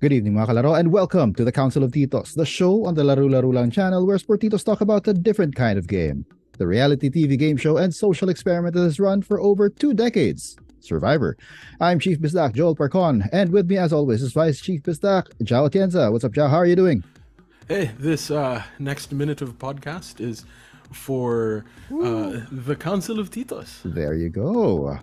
Good evening, mga kalaro, and welcome to the Council of Titos, the show on the Laro-Laro lang channel where Sportitos talk about a different kind of game. The reality TV game show and social experiment that has run for over 2 decades. Survivor. I'm Chief Bisdak, Joel Parcon, and with me as always is Vice Chief Bisdak, Jao Atienza. What's up, Jao? How are you doing? Hey, this next minute of podcast is for the Council of Titos. There you go.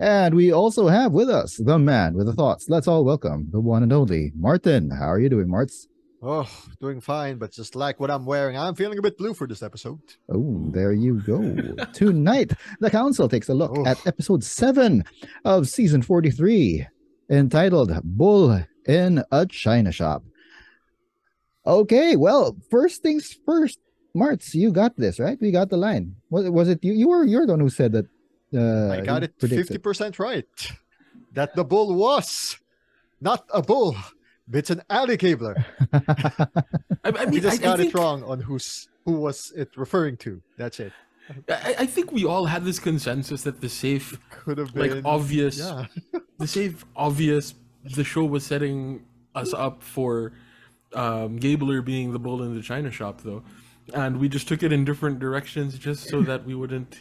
And we also have with us the man with the thoughts. Let's all welcome the one and only Martin. How are you doing, Marts? Oh, doing fine, but just like what I'm wearing, I'm feeling a bit blue for this episode. Oh, there you go. Tonight, the council takes a look at episode 7 of season 43, entitled Bull in a China Shop. Okay, well, first things first. Marts, you got this, right? We got the line. Was it you? You're the one who said that. I got it 50% right. That the bull was not a bull. It's an Alli-Gabler. We just got it wrong on who was it referring to. That's it. I think we all had this consensus that the safe could have been like obvious. Yeah. The safe obvious. The show was setting us up for Gabler being the bull in the China shop, though, and we just took it in different directions just so that we wouldn't,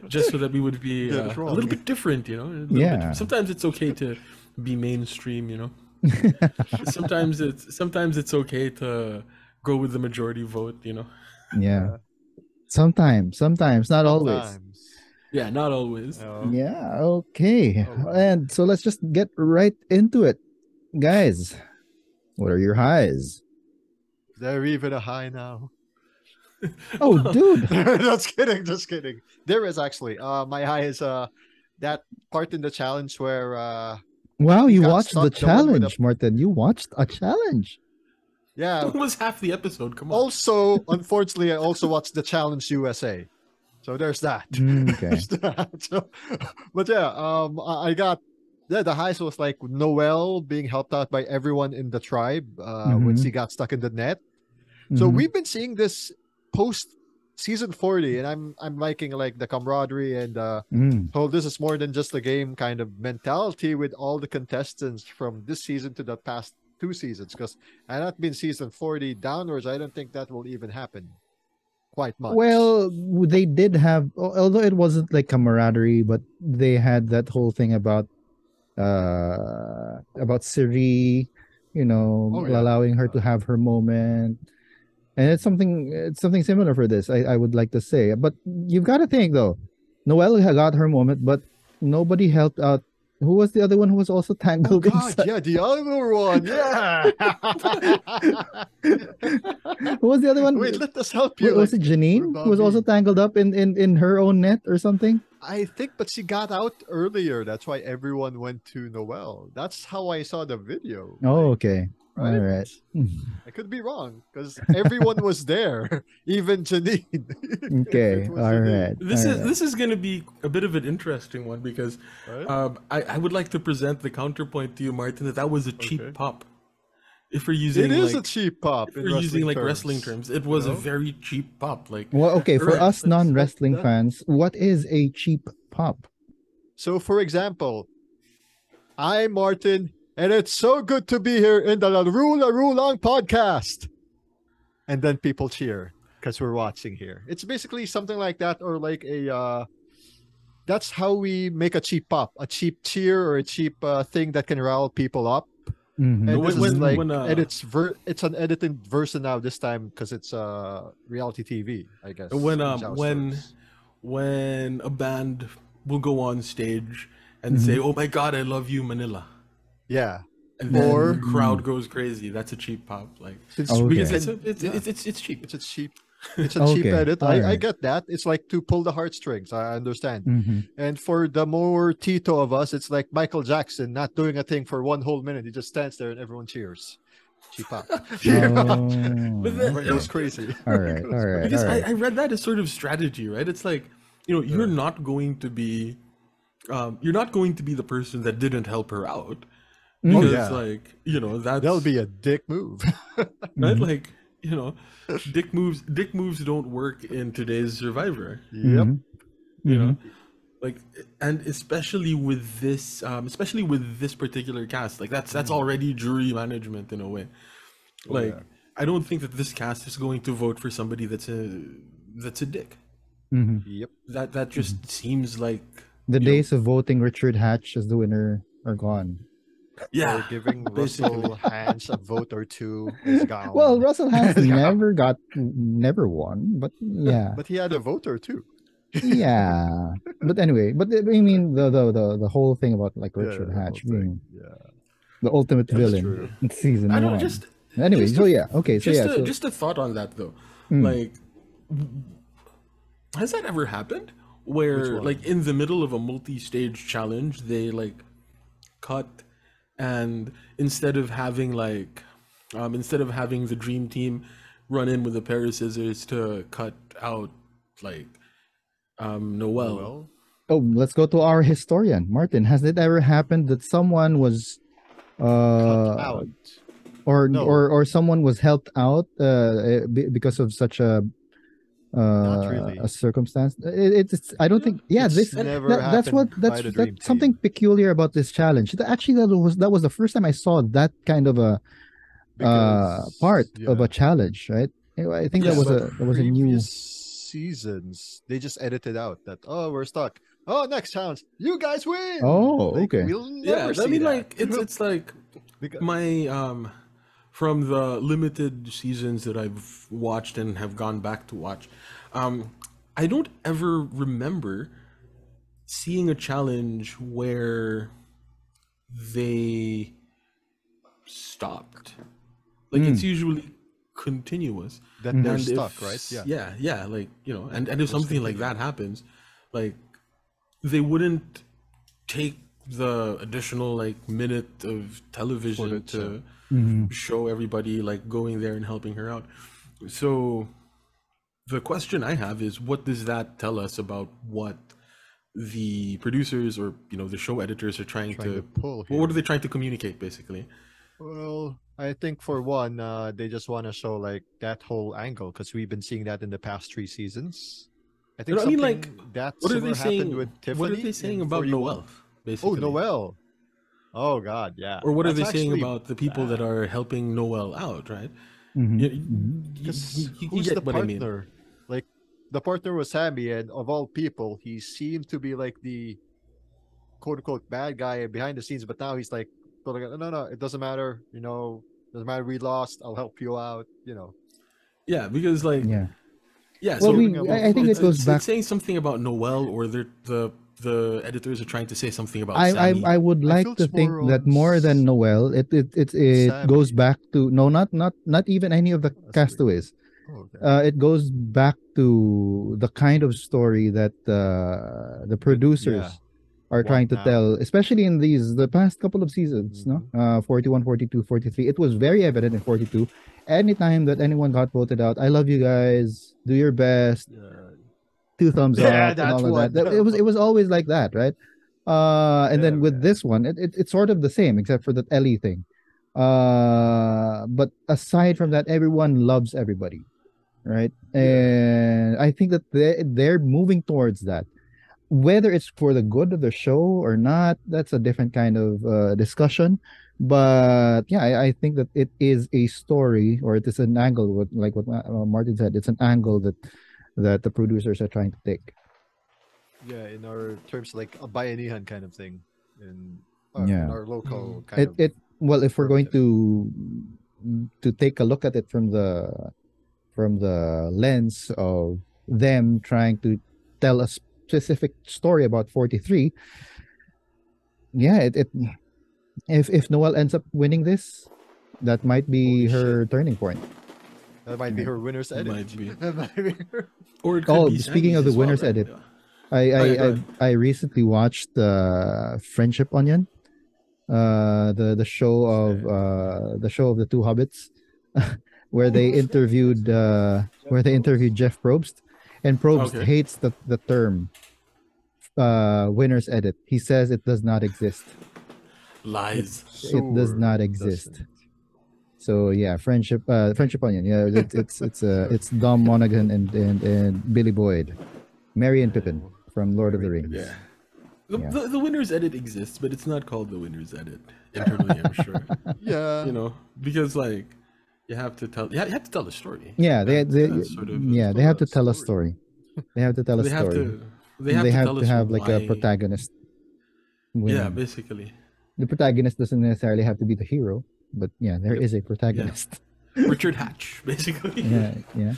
just so that we would be a little bit different, Yeah. Sometimes it's okay to be mainstream, sometimes it's okay to go with the majority vote, Yeah. Sometimes, not always. Yeah, not always. Yeah, okay. And so let's just get right into it. Guys, what are your highs? They're even a high now. Oh, dude. Just kidding. There is actually. My high is that part in the challenge where wow, you watched the challenge, Martin. You watched a challenge. Yeah. It was half the episode. Come on. Also, unfortunately, I also watched the Challenge USA. So there's that. Okay. There's that. So, but yeah, I got the highs was like Noel being helped out by everyone in the tribe when she got stuck in the net. So we've been seeing this post season 40, and I'm liking like the camaraderie and oh, this is more than just a game kind of mentality with all the contestants from this season to the past 2 seasons, because had not been season 40 downwards, I don't think that will even happen quite much. Well, they did have, although it wasn't like camaraderie, but they had that whole thing about Siri, allowing her to have her moment. And it's something similar for this, I would like to say. But you've got to think, though. Noelle got her moment, but nobody helped out. Who was the other one who was also tangled inside? Yeah, the other one. Yeah. Who was the other one? Wait, let us help you. Was it Janine who was also tangled up in her own net or something? I think, but she got out earlier. That's why everyone went to Noelle. That's how I saw the video. Oh, okay. Right? All right. I could be wrong because everyone was there, even Janine. Okay. All right. This is going to be a bit of an interesting one because I would like to present the counterpoint to you, Martin, that was a cheap pop. If we're using it is a cheap pop. If we're using like wrestling terms, it was a very cheap pop. Like, well, okay, for us non-wrestling fans, what is a cheap pop? So, for example, I'm Martin. And it's so good to be here in the Laro-Laro lang podcast. And then people cheer because we're watching here. It's basically something like that, or like that's how we make a cheap pop, a cheap cheer or a cheap thing that can rile people up. And this is like, and it's an edited version now this time because it's reality TV, I guess. When a band will go on stage and say, "Oh my God, I love you, Manila." Yeah, and then the crowd goes crazy. That's a cheap pop, like it's cheap. It's a cheap edit. I get that. It's like to pull the heartstrings. I understand. And for the more Tito of us, it's like Michael Jackson not doing a thing for 1 whole minute. He just stands there and everyone cheers. Cheap pop. It was crazy. All right. Because I read that as sort of strategy, right? It's like, you're not going to be the person that didn't help her out. Because that'll be a dick move. Right? Like, dick moves don't work in today's Survivor. Yep. You know, Like, and especially with this particular cast, like that's already jury management in a way. Like, yeah. I don't think that this cast is going to vote for somebody that's a dick. Mhm. Yep. That just seems like, The you know, days of voting Richard Hatch as the winner are gone. yeah, Or giving basically. Russell Hands a vote or two is gone. Well, Russell Hans It's gone. never won, but yeah, But he had a vote or two. yeah. But anyway, but I mean the whole thing about like Yeah, Richard the whole Hatch thing. being Yeah, the ultimate Just, villain in season I don't know, one. Anyway, so yeah, okay, so yeah, so just a thought on that though. mm, Like, has that ever happened which where, one? like, in the middle of a multi-stage challenge, they like cut, and instead of having the dream team run in with a pair of scissors to cut out, like, Noel. Well, oh, let's go to our historian, Martin. Has it ever happened that someone was cut uh out. or No, someone was helped out because of such not a really. circumstance? It's I don't Yeah. think, yeah, It's this never that's what happened by the that's dream something team peculiar about this challenge. Actually, that was the first time I saw that kind of a part because of yeah, a challenge, right? Anyway, I think because Yeah. that was a previous new. seasons they just edited out that we're stuck. Oh, next challenge, you guys win. Oh, Like okay. we'll Yeah, never I see mean, that. like, it's like Because, my from the limited seasons that I've watched and have gone back to watch, I don't ever remember seeing a challenge where they stopped. Like, it's usually continuous. that they're And stuck, if right? Yeah. yeah, like, you know, and if Just something like that happens, like, they wouldn't take the additional like minute of television Footage, to Mhm. show everybody like going there and helping her out. So the question I have is, what does that tell us about what the producers, or, you know, the show editors are trying Trying to to, pull well, what are here. they trying to communicate basically? Well, I think for one, they just want to show like that whole angle because we've been seeing that in the past 3 seasons. I think I mean, like, something that what are they similar happened with saying? What are they Tiffany saying in about 41. Noel, Oh, basically? Noel. Oh God, yeah. Or what are That's they saying actually about the people that bad. are helping Noel out, right? Mhm. You, Mhm. Because you who's the get what I mean. partner? Like the partner was Sammy, and of all people, he seemed to be like the quote unquote bad guy behind the scenes, but now he's like, no, it doesn't matter. Doesn't matter. We lost. I'll help you out. Yeah, because, like, Yeah. yeah, Well, so Giving him a I think it goes it's back. saying something about Noel, or the editors are trying to say something about Sammy. I would I like feel to it's think more that on more than Noel, it goes Sammy. back to, no, not even any of the Sorry. castaways. Oh, okay. It goes back to the kind of story that the Yeah. producers are Want trying to now. tell, especially in the past couple of seasons, no? Mhm. 41, 42, 43. It was very evident in 42. Anytime that anyone got voted out, I love you guys, do your best, Yeah. two thumbs Yeah, up, and that's all of that. one. It was always like that, right? And Yeah, then with man. this one, it's sort of the same, except for that Ellie thing. But aside from that, everyone loves everybody, right? Yeah. And I think that they're moving towards that. Whether it's for the good of the show or not, that's a different kind of discussion. But yeah, I think that it is a story, or it is an angle. Like what Martin said, it's an angle that the producers are trying to take. Yeah, in our terms, like a bayanihan kind of thing, in Yeah. our local kind It of it well, if we're going primitive. to take a look at it from the lens of them trying to tell a specific story about 43, yeah, it if Noel ends up winning this, that might be Holy shit. her turning point. That might be her winner's edit. Might be. That might be her. Or it could Oh, be speaking Sammy's of the as well, winner's right? edit, Yeah. I Oh, I yeah, go I, ahead. I recently watched Friendship Onion, the show of the two hobbits, where they interviewed Jeff Probst, and Probst Okay. hates the term winner's edit. He says it does not exist. Lies. It does Sure not it exist. doesn't. So yeah, Friendship Onion. Yeah, it's Dom Monaghan and Billy Boyd, Merry and Pippin from Lord of the Merry Rings. Yeah. The winner's edit exists, but it's not called the winner's edit internally, I'm sure. Yeah. You know, because like you have to tell the story. Yeah, they have to tell a story. story. They have to tell a They have story. to they have to tell us have like a why. protagonist winning. Yeah, basically. The protagonist doesn't necessarily have to be the hero, but yeah, there is a protagonist. Richard Hatch, basically. Yeah.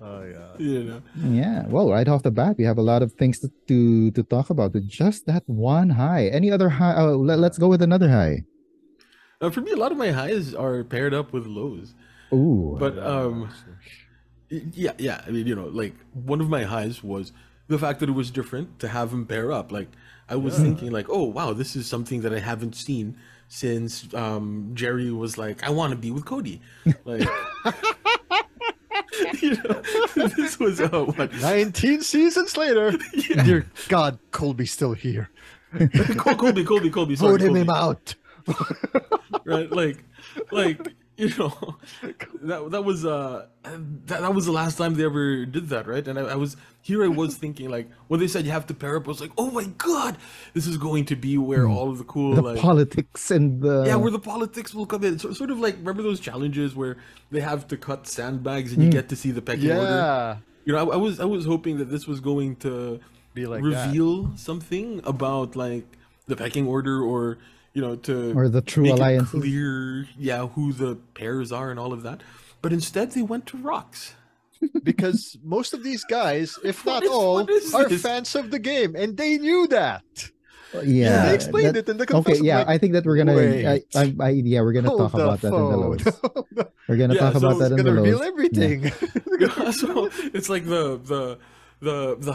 Oh yeah. You know. Yeah. Well, right off the bat, we have a lot of things to talk about with just that one high. Any other high? Oh, let's go with another high. For me, a lot of my highs are paired up with lows. Ooh. But yeah. I mean, you know, like one of my highs was the fact that it was different to have them pair up. Like I was thinking, like, oh wow, this is something that I haven't seen since Jerry was like, I want to be with Cody. Like, you know, this was what 19 seasons later. Dear God, Colby's still here. Colby. Sorry, Voting Colby. him out. Right, like you know, that was that was the last time they ever did that, right? And I was thinking, like, when they said you have to pair up, I was like, oh my God, this is going to be where all of the cool the politics and the where the politics will come in. Sort of like, remember those challenges where they have to cut sandbags and you get to see the pecking order? You know, I was hoping that this was going to Be like reveal something about like the pecking order, or you know, or the true make it alliances. clear, who the pairs are and all of that. But instead, they went to rocks. Because most of these guys, if not What all, is are this? fans of the game, and they knew that. Yeah, They explained it in the Okay, confession. yeah, like, I think that we're gonna. wait. We're gonna talk Hold about the that in the phone. lows. We're gonna talk about that in the Gonna reveal lows. everything. So it's like the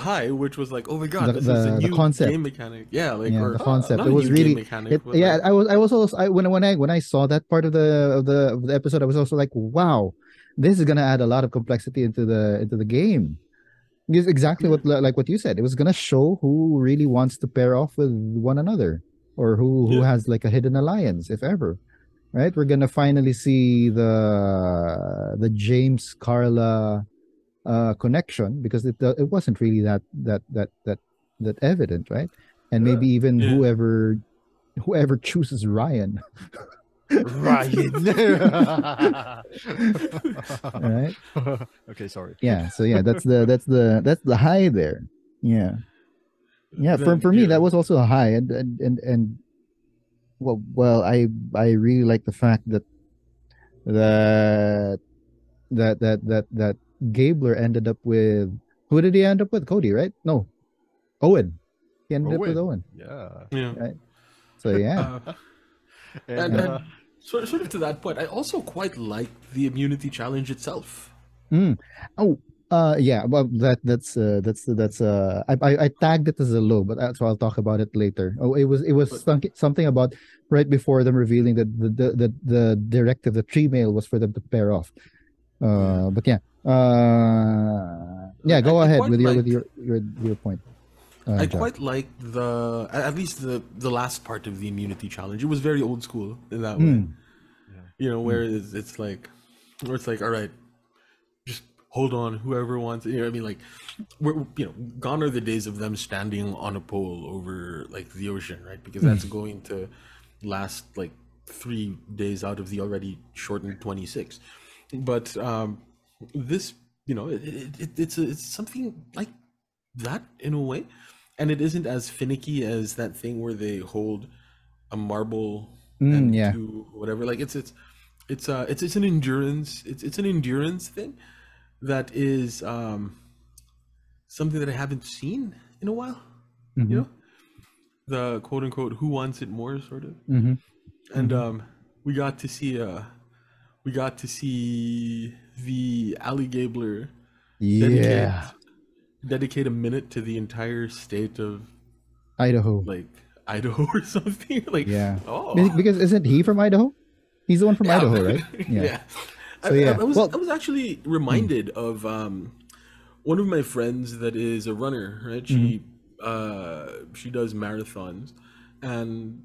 high, which was like, oh my God, this is a the new concept. game mechanic. Yeah, like Yeah, or the concept. not It a was new really. game mechanic. But Yeah, like, I was also when I saw that part of the episode, I was also like, wow, this is gonna add a lot of complexity into the game. Because exactly what you said, it was gonna show who really wants to pair off with one another, or who has like a hidden alliance, if ever. Right? We're gonna finally see the James Carla connection, because it wasn't really that evident, right? And maybe even whoever chooses Ryan. Ryan. All right. Okay, sorry. Yeah. So yeah, that's the high there. Yeah. Yeah. For me, that was also a high, and well, I really like the fact that Gabler ended up with, who did he end up with? Cody, right? No, Owen. He ended up with Owen. Yeah. Right. So yeah. and sort of to that point, I also quite like the immunity challenge itself. Oh, yeah. Well, that's I tagged it as a low, but so I'll talk about it later. Oh, it was something about right before them revealing that the directive, the tree mail, was for them to pair off. But yeah. Yeah. Go ahead with your point. I John. quite like at least the last part of the immunity challenge. It was very old school in that way. You know, where it's like, all right, just hold on, whoever wants. You know, I mean, like, gone are the days of them standing on a pole over like the ocean, right? Because that's going to last like 3 days out of the already shortened 26. But this, you know, it's something like that in a way, and it isn't as finicky as that thing where they hold a marble and two whatever. Like it's an endurance. It's an endurance thing that is something that I haven't seen in a while. You know, the quote unquote "who wants it more" sort of. And we got to see the Alli-Gabler dedicate a minute to the entire state of Idaho, like Idaho or something. Like, because isn't he from Idaho? He's the one from Idaho, right? Yeah. So yeah, I was actually reminded of one of my friends that is a runner, right? She does marathons, and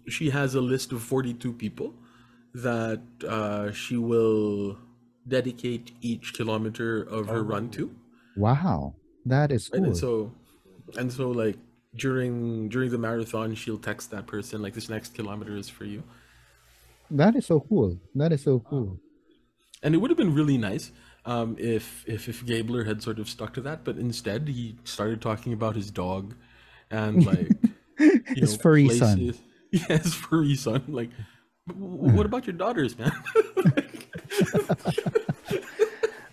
she has a list of 42 people that she will dedicate each kilometer of her run to. Wow, that is cool. Right? And so like during the marathon, she'll text that person like, "This next kilometer is for you." That is so cool. That is so cool. And it would have been really nice if Gabler had sort of stuck to that, but instead he started talking about his dog and like His furry son. Yeah, his furry son. Like, what about your daughters, man?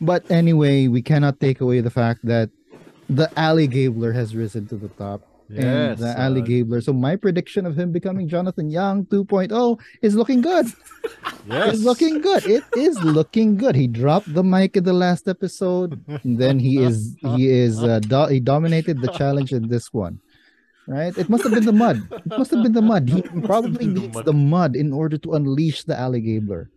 But anyway, we cannot take away the fact that the Alli-Gabler has risen to the top. And Yes, the Alli-Gabler. So my prediction of him becoming Jonathan Young 2.0 is looking good. yes, It's looking good. It is looking good. He dropped the mic in the last episode. And then he dominated the challenge in this one. Right? It must have been the mud. It must have been the mud. He probably needs the mud in order to unleash the Alli-Gabler.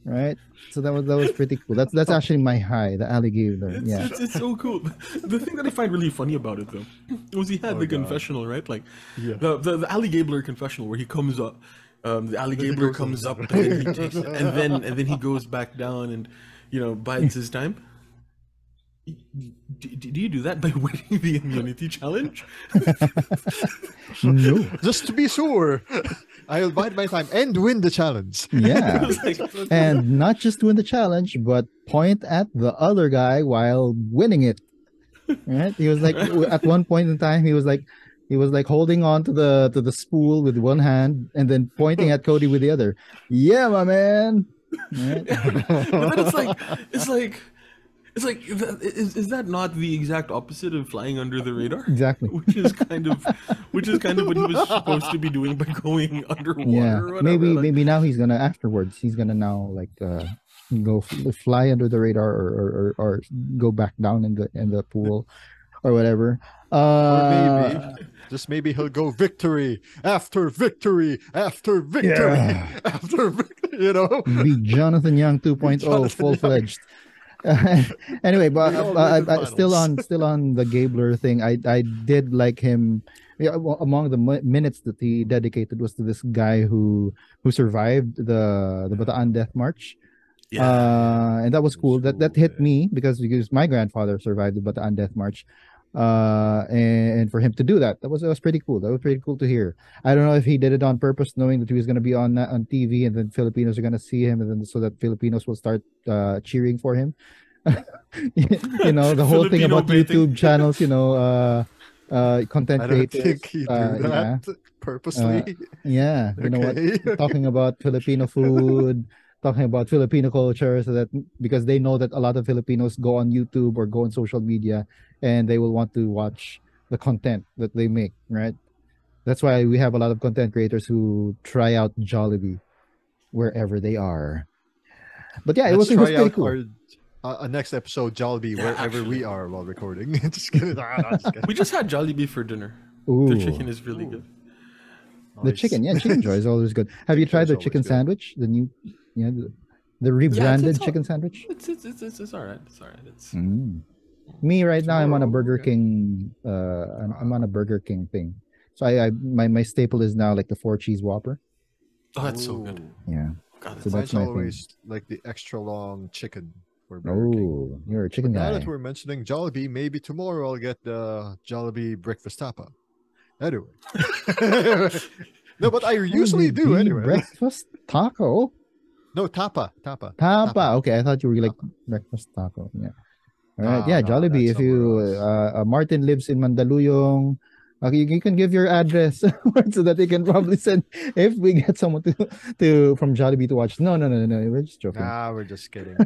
Right? So that was pretty cool. That's actually my high, the Alli-Gabler. Yeah. It's so cool. The thing that I find really funny about it though was he had the confessional, right? Like the Alli-Gabler confessional where he comes up, the Alli-Gabler comes up and then he takes it, and then he goes back down and bides his time. Do you do that by winning the immunity challenge? No. just to be sure, I'll bide my time and win the challenge. Yeah. And not just win the challenge, but point at the other guy while winning it. Right? He was like, at one point in time, he was like holding on to the spool with one hand and then pointing at Cody with the other. Yeah, my man. Right? But then it's like, is that not the exact opposite of flying under the radar? Exactly. Which is kind of what he was supposed to be doing by going underwater. Yeah. Or whatever. Maybe now he's gonna now like go fly under the radar or go back down in the pool or whatever. Or maybe he'll go victory after victory after victory after victory. Be Jonathan Young 2.0 full-fledged. Anyway, but still on the Gabler thing, I did like him. Yeah, well, among the minutes that he dedicated was to this guy who survived the Bataan Death March. And that was cool. That hit me because my grandfather survived the Bataan Death March. And for him to do that was pretty cool. That was pretty cool to hear. I don't know if he did it on purpose, knowing that he was going to be on TV, and then Filipinos are going to see him, and then so that Filipinos will start cheering for him. The whole thing about YouTube channels, content I don't creators. think he do that purposely. Yeah, you know what? Talking about Filipino food, talking about Filipino culture, so that because they know that a lot of Filipinos go on YouTube or go on social media, and they will want to watch the content that they make, right? That's why we have a lot of content creators who try out Jollibee wherever they are. But yeah, it was pretty cool. Our next episode, Jollibee, wherever we are while recording. Just kidding. We just had Jollibee for dinner. Ooh. The chicken is really good. The chicken joy is always good. Have you tried the chicken sandwich? The new, the rebranded chicken sandwich? It's all right. It's all right. Me right now, I'm on a Burger King. I'm on a Burger King thing. So my staple is now like the 4-cheese Whopper. Oh, that's so good. Yeah. God, so that's always like the extra long chicken. Oh, you're a chicken guy. Now that we're mentioning Jollibee, maybe tomorrow I'll get the Jollibee breakfast tapa. Anyway. No, but I usually do anyway. Breakfast taco? No, tapa. Okay, I thought you were like breakfast taco. Yeah. All right. Yeah, Jollibee. If you Martin lives in Mandaluyong, you can give your address so that they can probably send if we get someone to from Jollibee to watch. No, we're just joking. We're just kidding.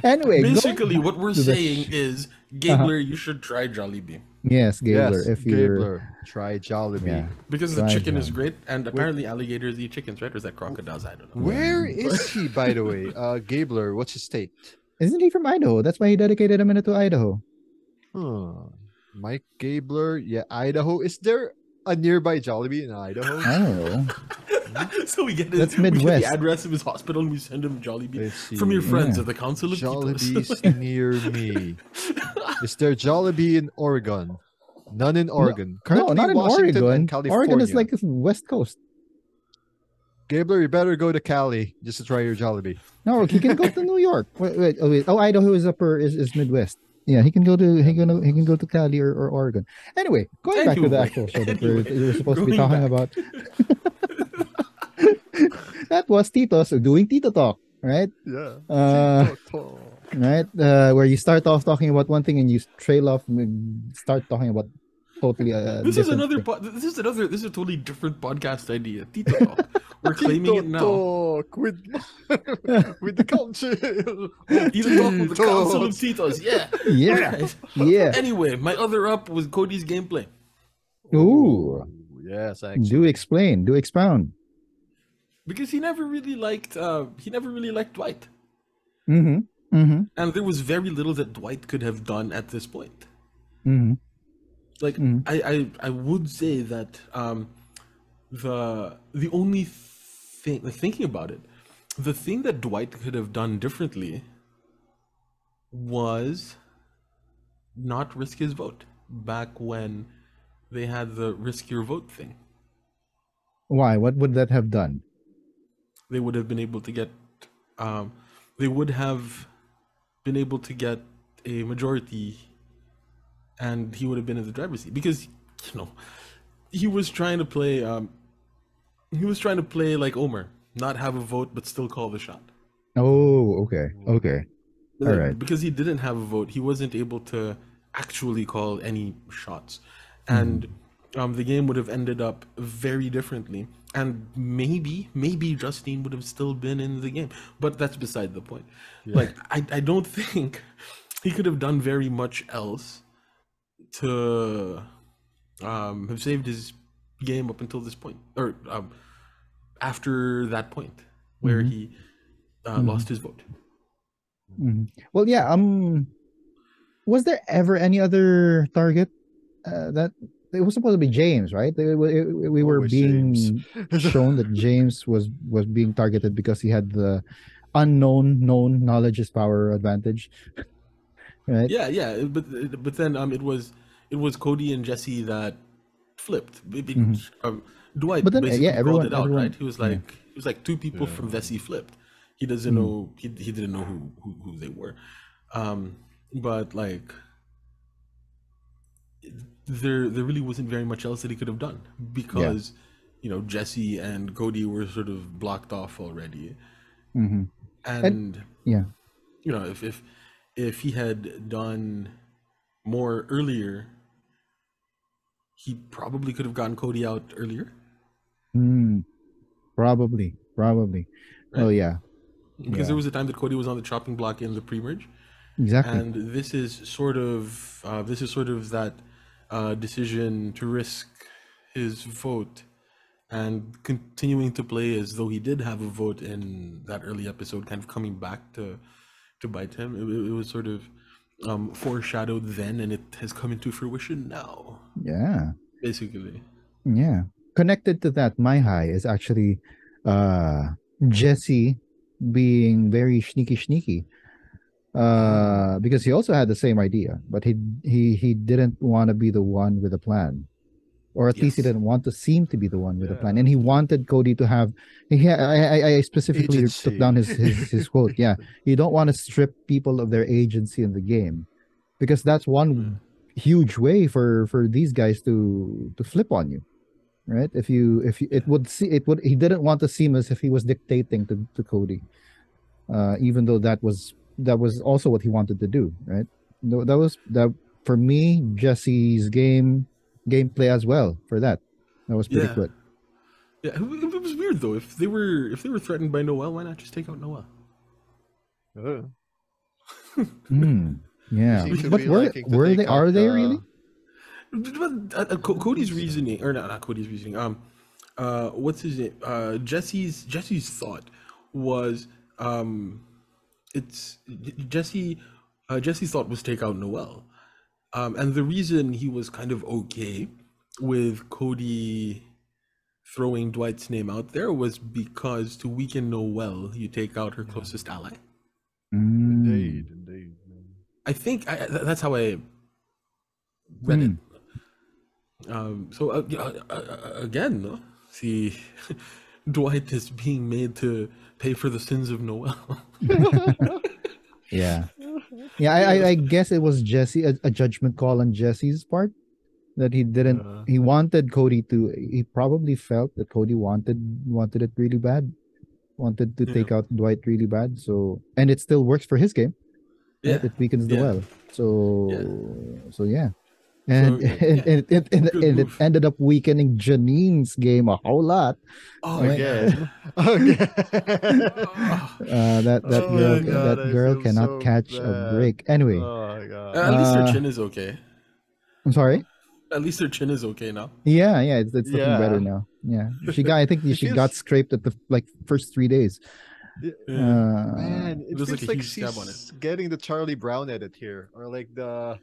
Anyway, basically what we're saying is, Gabler, you should try Jollibee. Yes, Gabler. Yes, Gabler, try Jollibee. Because the chicken is great, and apparently alligators eat chickens, right? Or is that crocodiles? I don't know. Where is he, by the way? Gabler, what's his state? Isn't he from Idaho? That's why he dedicated a minute to Idaho. Mike Gabler, Idaho. Is there a nearby Jollibee in Idaho? Oh. So we get That's Midwest. We get the address of his hospital and we send him Jollibee from your friends at the Council of Jollibee's near me. Is there Jollibee in Oregon? None in Oregon. No, not in Washington Oregon. And California. Oregon is like the West Coast. Gabler, you better go to Cali just to try your Jollibee. No, he can go to New York. Wait. Oh, Idaho is Midwest. Yeah, he can go to he can go to Cali or Oregon. Anyway, going back to the actual show that we're supposed to be talking about. That was Titos doing Tito Talk, right? Yeah. Talk. Right? Where you start off talking about one thing and you trail off and start talking about totally This is different another. thing. This is a totally different podcast idea. Tito Talk. We're claiming it now. Talk with the council. Tito Talk with the Council of Titos. Yeah. Yeah. Right. Yeah. Anyway, my other up was Cody's gameplay. Ooh. Yes, actually. Do explain. Do expound. Because he never really liked Dwight. Mm-hmm. Mm-hmm. And there was very little that Dwight could have done at this point. Mm-hmm. Like I would say that the only thing, like, thinking about it, the thing that Dwight could have done differently was not risk his vote back when they had the risk your vote thing. Why? What would that have done? They would have been able to get they would have been able to get a majority, and he would have been in the driver's seat because, you know, he was trying to play like Omer, not have a vote but still call the shot. Oh, okay. Okay. All right. Because he didn't have a vote, he wasn't able to actually call any shots, and the game would have ended up very differently. And maybe Justine would have still been in the game, but that's beside the point. Yeah. Like I don't think he could have done very much else to have saved his game up until this point, or after that point where he lost his vote. Well, yeah. Was there ever any other target that? It was supposed to be James, right? We were being shown that James was being targeted because he had the known knowledge is power advantage, right? Yeah. But then it was Cody and Jesse that flipped. Dwight basically called it out, right? He was like two people from Vessi flipped. He doesn't know. He didn't know who they were, but like. There really wasn't very much else that he could have done because, you know, Jesse and Cody were sort of blocked off already, and you know, if he had done more earlier, he probably could have gotten Cody out earlier. Probably. Right? Oh yeah, because there was a time that Cody was on the chopping block in the pre-merge. Exactly, and this is sort of that. Decision to risk his vote and continuing to play as though he did have a vote in that early episode, kind of coming back to bite him. It was sort of foreshadowed then, and it has come into fruition now. Yeah, basically. Yeah, connected to that, my high is actually Jesse being very sneaky. Because he also had the same idea, but he didn't want to be the one with a plan, or at least he didn't want to seem to be the one with a plan, and he wanted Cody to have. I specifically took down his quote. Yeah, you don't want to strip people of their agency in the game, because that's one huge way for these guys to flip on you, right? If he didn't want to seem as if he was dictating to Cody, even though that was also what he wanted to do, right? That for me, Jesse's gameplay as well. For that was pretty good. Yeah, it was weird though. If they were threatened by Noel, why not just take out Noel? Yeah, but are they really? Cody's reasoning, or not Cody's reasoning. What's his name? Jesse's thought was Jesse's thought was take out Noel, and the reason he was kind of okay with Cody throwing Dwight's name out there was because to weaken Noel, you take out her closest ally. Indeed. I think that's how I read it. So again, see, Dwight is being made to pay for the sins of Noel. Yeah. Yeah, I guess it was Jesse, a judgment call on Jesse's part that he didn't. He wanted Cody to. He probably felt that Cody wanted it really bad, wanted to take out Dwight really bad. So, and it still works for his game. Right? Yeah. It weakens the well. So yeah. And, So, and it ended up weakening Janine's game a whole lot. Oh, right? Again. That girl cannot catch a break. Anyway, Oh my god. At least her chin is okay. I'm sorry. At least her chin is okay now. Yeah, it's looking better now. Yeah, I think she got scraped at the first 3 days. Man, it was feels like a like huge scab on she's getting the Charlie Brown edit here, or like the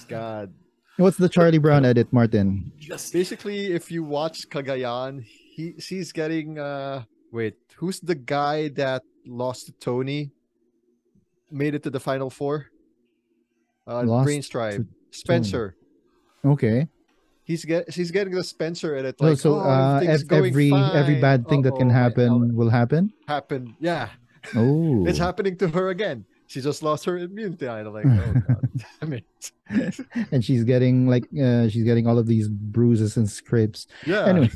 God. What's the Charlie Brown edit, Martin? Basically, if you watch Cagayan, she's getting wait, who's the guy that lost to Tony? Made it to the final four? Brain Tribe. Spencer. Okay. She's getting the Spencer edit, like every bad thing that can happen will happen. Yeah. Oh. It's happening to her again. She just lost her immunity. I'm like, oh god damn it. And she's getting all of these bruises and scrapes. Yeah. Anyway,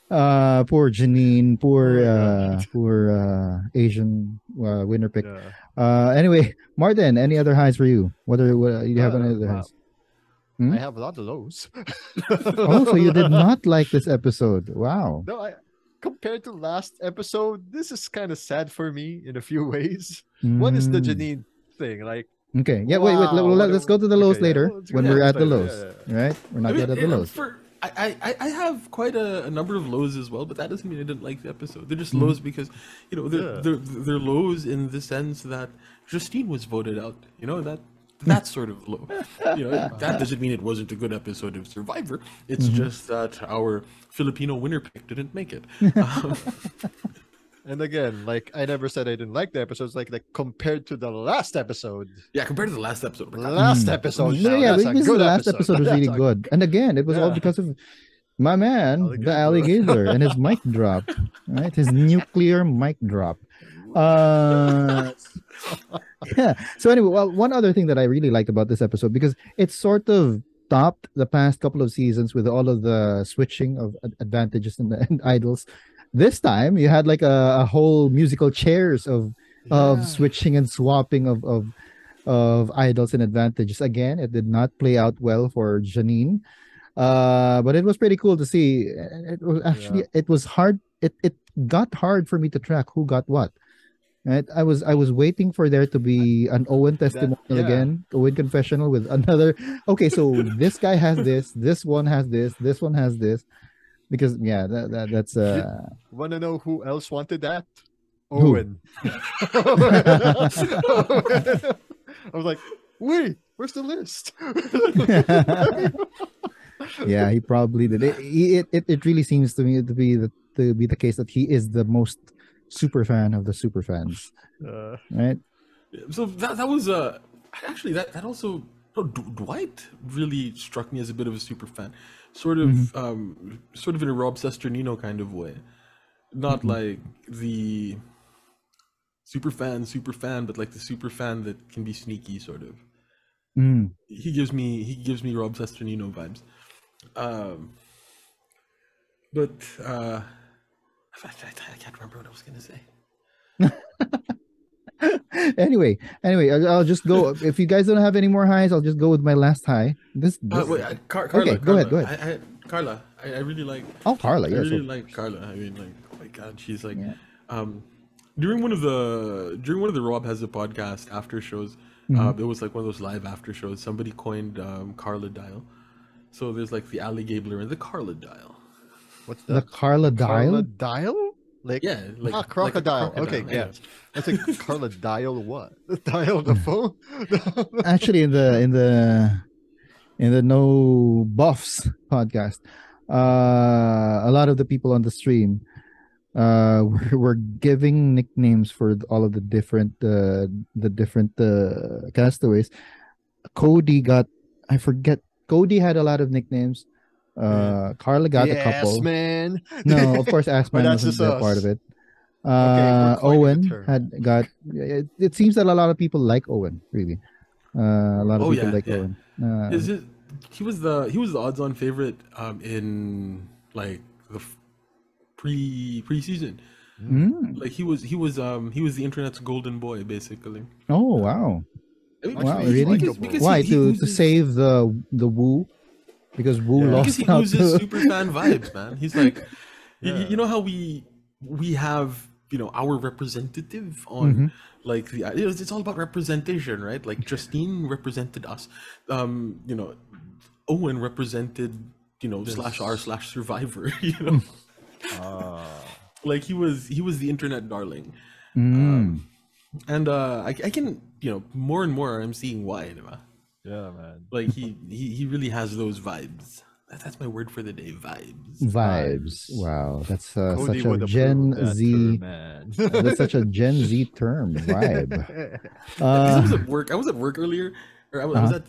poor Janine, poor Asian winner pick. Yeah. Anyway, Martin, any other highs for you? What you have any other highs? I have a lot of lows. Oh, so you did not like this episode? Wow. No, compared to last episode, this is kind of sad for me in a few ways. One is the Janine thing, like. Okay, yeah. Wait. Let's go to the lows later when we're at the lows, right? We're not yet at the lows. I have quite a number of lows as well, but that doesn't mean I didn't like the episode. They're just lows because they're lows in the sense that Justine was voted out. That sort of low. That doesn't mean it wasn't a good episode of Survivor. It's just that our Filipino winner pick didn't make it. And again, like I never said I didn't like the episodes. Like compared to the last episode. Yeah, compared to the last episode. The last episode. The last episode was really good. And again, it was all because of my man, the Alli-Gabler, and his mic drop. Right, his nuclear mic drop. Yeah. So anyway, well, one other thing that I really liked about this episode, because it sort of topped the past couple of seasons with all of the switching of advantages and idols. This time you had like a whole musical chairs of switching and swapping of idols and advantages. Again, it did not play out well for Janine, but it was pretty cool to see. It was actually it was hard. It got hard for me to track who got what. Right, I was waiting for there to be an Owen testimonial again, Owen confessional with another. Okay, so this guy has this one has this one has this, because that's Want to know who else wanted that? Who? Owen. I was like, wait, where's the list? Yeah, he probably did. It really seems to me to be the case that he is the most super fan of the super fans, right? So that was actually that also Dwight really struck me as a bit of a super fan, sort of in a Rob Sesternino kind of way, not like the super fan, but like the super fan that can be sneaky, sort of. He gives me Rob Sesternino vibes, but. I can't remember what I was going to say. Anyway, I'll just go. If you guys don't have any more highs, I'll just go with my last high. Carla, okay, go ahead. Carla, I really like. Oh, Carla, I really like Carla. I mean, like, oh my god, she's like, during one of the Rob Has a Podcast after shows, it was like one of those live after shows. Somebody coined Carla Dial. So there's like the Alli-Gabler and the Carla Dial. What's the Carla Dial? Carla Dial? Like crocodile. Like okay, yeah. I think Carla Dial what? Dial the phone? Actually, in the No Buffs podcast, a lot of the people on the stream were giving nicknames for all of the different castaways. Cody had a lot of nicknames. Carla got a couple. Man. No, of course, Assman wasn't just that part of it. Okay, we're coining the Owen term. had got. It seems that a lot of people like Owen. Really, a lot of Oh people yeah, like yeah. Owen. Is it? He was the odds-on favorite in like the preseason. Mm. Like he was the internet's golden boy basically. Oh wow, I mean, wow, Actually, he's really? likable. Why he to oozes save the Wu because Wu Yeah. because lost he out oozes to. super fan vibes, man. He's like, you Yeah. know how we have our representative on Hmm. like it's all about representation, right? Like Justine represented us, Owen represented slash r This. slash survivor, you know, Ah. like he was the internet darling, Mm. and I can more and more I'm seeing why, diba? Yeah, man. Like he really has those vibes. That's my word for the day, vibes. Vibes. Vibes. Wow, that's Cody such a would approve Gen that Z. term, man. That's such a Gen Z term. Vibe. Because I Uh. was at work. I was at work earlier, or I was Uh-huh.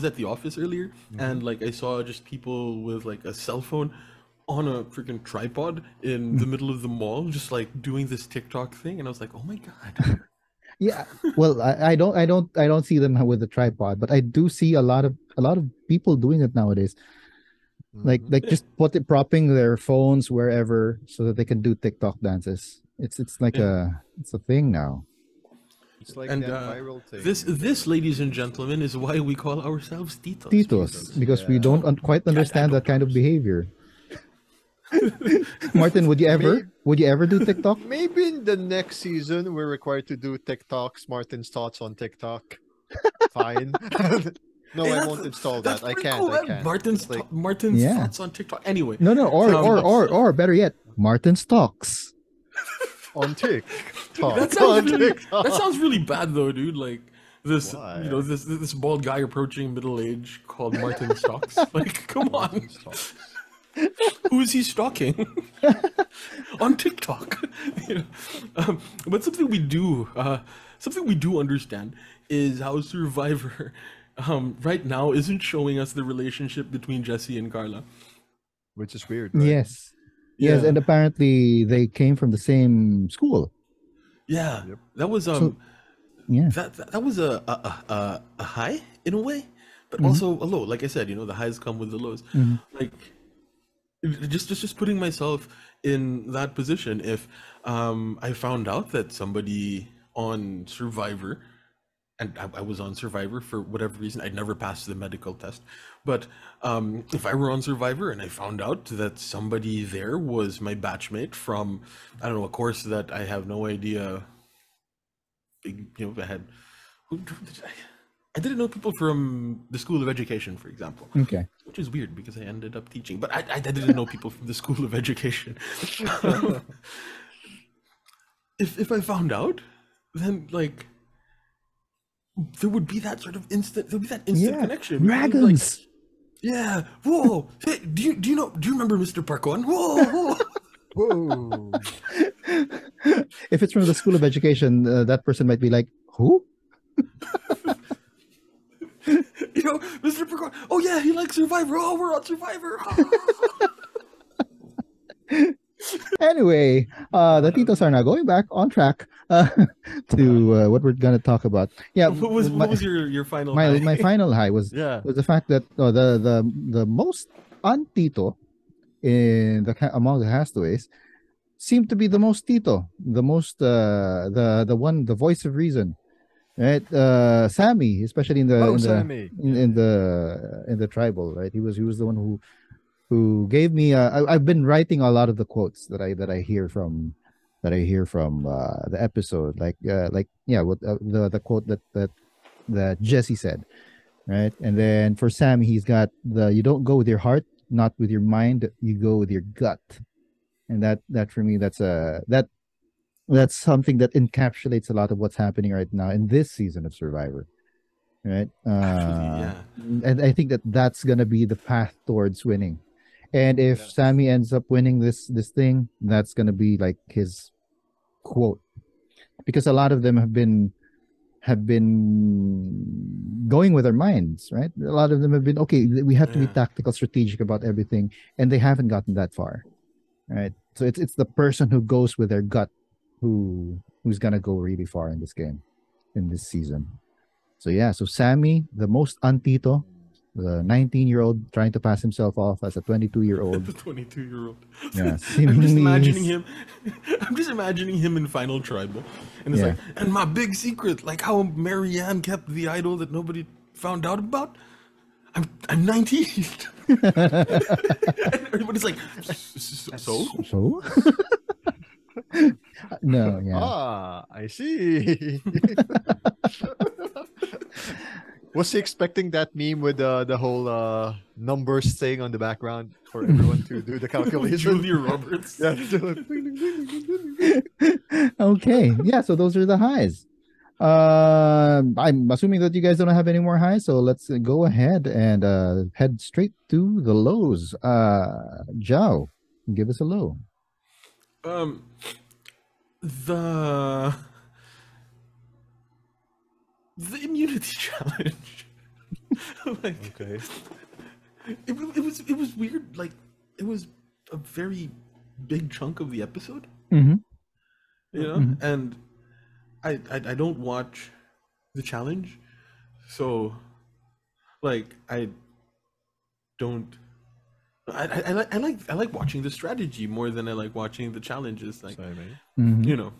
at the office earlier, Mhm. and like I saw just people with like a cell phone on a freaking tripod in the Mm. middle of the mall, just like doing this TikTok thing, and I was like, oh my god. Yeah. Well, I don't see them with a tripod, but I do see a lot of people doing it nowadays. Mhm. Like Yeah, just propping their phones wherever so that they can do TikTok dances. It's like yeah. it's a thing now. It's like And that viral thing. this, ladies and gentlemen, is why we call ourselves Titos, Titos, because because we Yeah. don't quite I understand that don't kind of understand. behavior. Martin, Maybe, would you ever do TikTok? maybe in the next season we're required to do TikToks, Martin's thoughts on TikTok. Fine. No, Hey, I that's won't install that's that. I pretty can't. cool, I man. can't. Martin's It's like Martin's Yeah. thoughts on TikTok. Anyway, No, um, or better yet, Martin's talks. on that TikTok. sounds On really that TikTok. sounds really bad though, dude. Like this, Why? this bald guy approaching middle age called Martin Stocks. Like, come on, Martin's talks. who is he stalking on TikTok? You know? But something we do understand is how Survivor right now isn't showing us the relationship between Jesse and Carla. Which is weird, right? Yes. Yes, Yeah, and apparently they came from the same school. yeah, Yep. that was So yeah. that was a high in a way, but Hmm. also a low. Like I said, the highs come with the lows. Hmm. Like just putting myself in that position. If I found out that somebody on Survivor, and I was on Survivor for whatever reason, I'd never passed the medical test. But if I were on Survivor and I found out that somebody there was my batchmate from, I don't know, a course that I have no idea, I had, I didn't know people from the School of Education, for example, Okay. which is weird because I ended up teaching, but I didn't know people from the School of Education. If I found out, then like there would be that sort of instant Yeah. connection. Because I'd be like, Dragons. yeah, whoa, hey, do you remember Mr. Parkon? Whoa, whoa. Whoa. If it's from the School of Education, that person might be like, "Who?" Mr. Parkon. Oh yeah, he likes Survivor. Oh, we're on Survivor. Anyway, the Titos are now going back on track to what we're gonna talk about. Yeah, What was your final my high? my final high Yeah. was the fact that the most un-Tito in among the castaways seemed to be the most Tito, the most the voice of reason, right? Sammy, especially Oh, Sammy. in the tribal, right? He was the one who gave me. I've been writing a lot of the quotes that I hear from the episode, like yeah, what the quote that Jesse said, right? And then for Sam, he's got the you don't go with your heart, not with your mind, you go with your gut, and that for me that's something that encapsulates a lot of what's happening right now in this season of Survivor, right? Actually, yeah. And I think that that's gonna be the path towards winning. And if Yes. Sammy ends up winning this thing, that's gonna be like his quote, because a lot of them have been going with their minds, right? A lot of them have been okay. We have to be Yeah. tactical, strategic about everything, and they haven't gotten that far, right? So it's the person who goes with their gut who's gonna go really far in this game, in this season. So yeah, so Sammy, the most antito, the 19-year-old trying to pass himself off as a 22-year-old. The 22-year-old. Yeah, I'm seemingly. just imagining him. I'm just imagining him in Final Tribal, and it's like, and my big secret, like how Marianne kept the idol that nobody found out about. I'm 19. And everybody's like, So? No, yeah. Ah, I see. Was he expecting that meme with the whole numbers thing on the background for everyone to do the calculation? Julia Roberts. Yeah. Okay, yeah. So those are the highs. I'm assuming that you guys don't have any more highs, so let's go ahead and head straight to the lows. Zhao, give us a low. The immunity challenge. Like, Okay. It was weird. Like, it was a very big chunk of the episode. Mm-hmm. You know, and I don't watch the challenge, so like I like watching the strategy more than I like watching the challenges. Like, you know,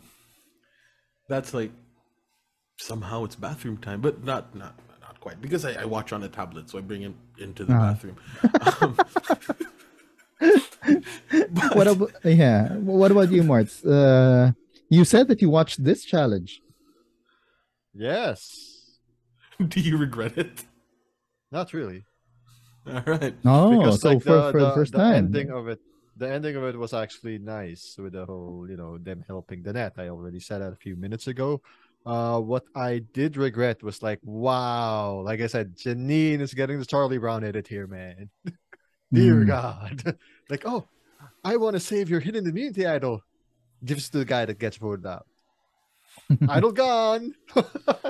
that's like somehow it's bathroom time, but not quite, because I watch on a tablet, so I bring him into the bathroom. What about you, Marts? You said that you watched this challenge. Yes. Do you regret it? Not really. All right. Oh, Because so like for the first time. The ending of it was actually nice, with the whole, them helping the net. I already said that a few minutes ago. What I did regret was like, wow, like I said, Janine is getting the Charlie Brown edit here, man. Dear God. Like, oh, I want to save your hidden immunity idol. Gives to the guy that gets voted out. Idol gone.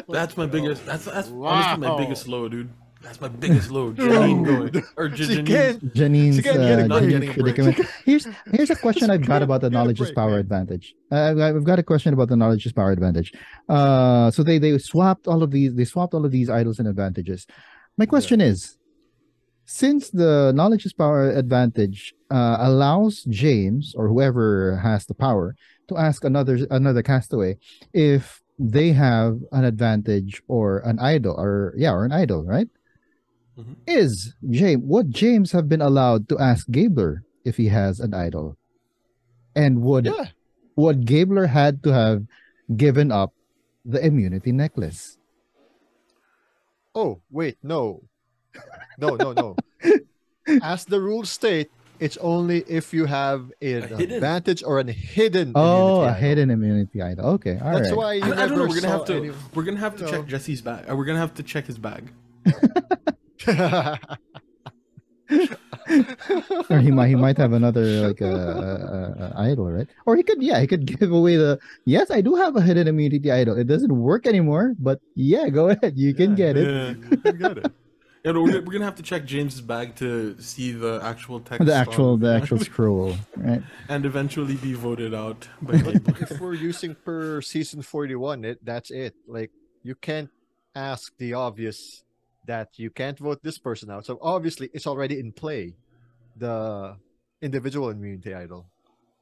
That's my biggest. That's honestly my biggest low, dude. That's my biggest low. Janine going, or Janine's predicament. Here's a question I've got about the knowledge is power advantage. I've got a question about the knowledge is power advantage. So they swapped all of these. They swapped all of these idols and advantages. My question is, since the knowledge is power advantage allows James or whoever has the power to ask another castaway if they have an advantage or an idol, or an idol, right? Would James have been allowed to ask Gabler if he has an idol? And would Gabler had to have given up the immunity necklace? Oh, wait, no. No. As the rules state, it's only if you have an advantage or a hidden immunity a hidden immunity idol. Okay, all right. That's why you I don't know. never We're gonna have to check Jesse's bag. We're gonna have to check his bag. Or he might have another like idol, right? Or he could give away the I do have a hidden immunity idol. It doesn't work anymore, but go ahead, you can get it. Yeah, you can get it. Yeah, no, we're gonna have to check James's bag to see the actual text. The actual scroll, right? And eventually be voted out by people. If we're using per season 41, that's it. Like, you can't ask the obvious that you can't vote this person out. So obviously it's already in play, the individual immunity idol.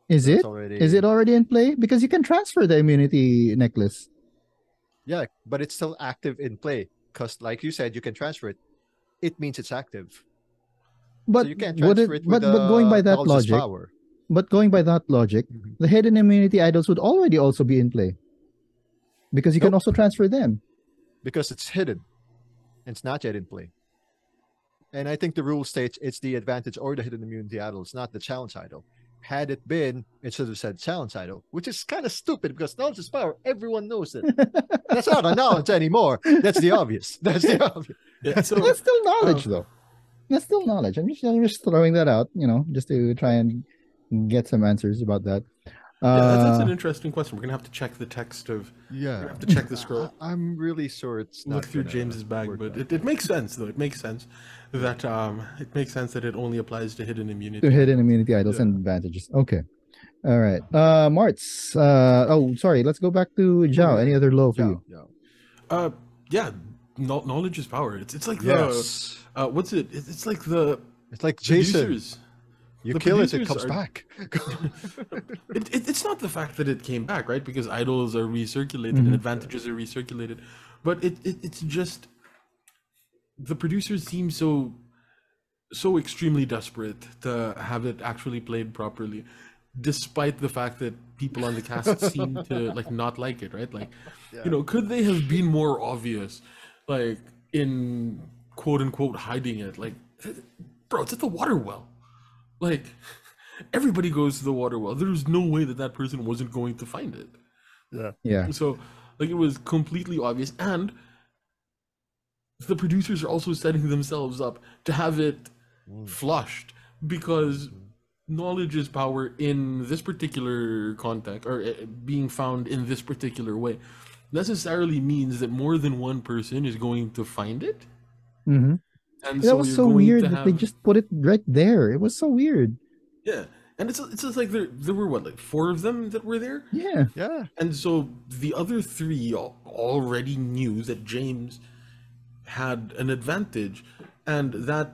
Is it already in play? Because you can transfer the immunity necklace. Yeah, but it's still active in play. Because like you said, you can transfer it. It means it's active. But so you can't transfer it with but going by that logic, the hidden immunity idols would already also be in play. Because you can also transfer them. Because it's hidden. It's not yet in play. And I think the rule states it's the advantage or the hidden immunity idol. It's not the challenge idol. Had it been, it should have said challenge idol, which is kind of stupid because knowledge is power. Everyone knows it. That's not a knowledge anymore. That's the obvious. Yeah, so that's still knowledge, though. That's still knowledge. I'm just throwing that out, just to try and get some answers about that. That's an interesting question. We're gonna have to check the text of. Yeah. We have to check the scroll. I'm really sure it's not. Look through James's bag, but it makes sense though. It makes sense that it only applies to hidden immunity. To hidden immunity idols and advantages. Okay. All right. Marts. Oh, sorry. Let's go back to Zhao. Any other low for you? Yeah, knowledge is power. It's like Yes. what's it? It's like the It's like Jason. producers. You The kill it, it producers comes are- back. It's not the fact that it came back, right? Because idols are recirculated and advantages are recirculated, but it's just the producers seem so extremely desperate to have it actually played properly, despite the fact that people on the cast seem to like not like it, right? Like, could they have been more obvious, like in quote unquote hiding it? Like, bro, it's at the water well. Like, everybody goes to the water well. There's no way that person wasn't going to find it. Yeah. So, like, it was completely obvious, and the producers are also setting themselves up to have it flushed because knowledge is power in this particular context, or being found in this particular way, necessarily means that more than one person is going to find it. Mm-hmm. And That was you're so going weird to that they have- just put it right there. It was so weird. yeah, and it's just like there were what, like 4 of them that were there. Yeah. Yeah. And so the other 3 already knew that James had an advantage, and that,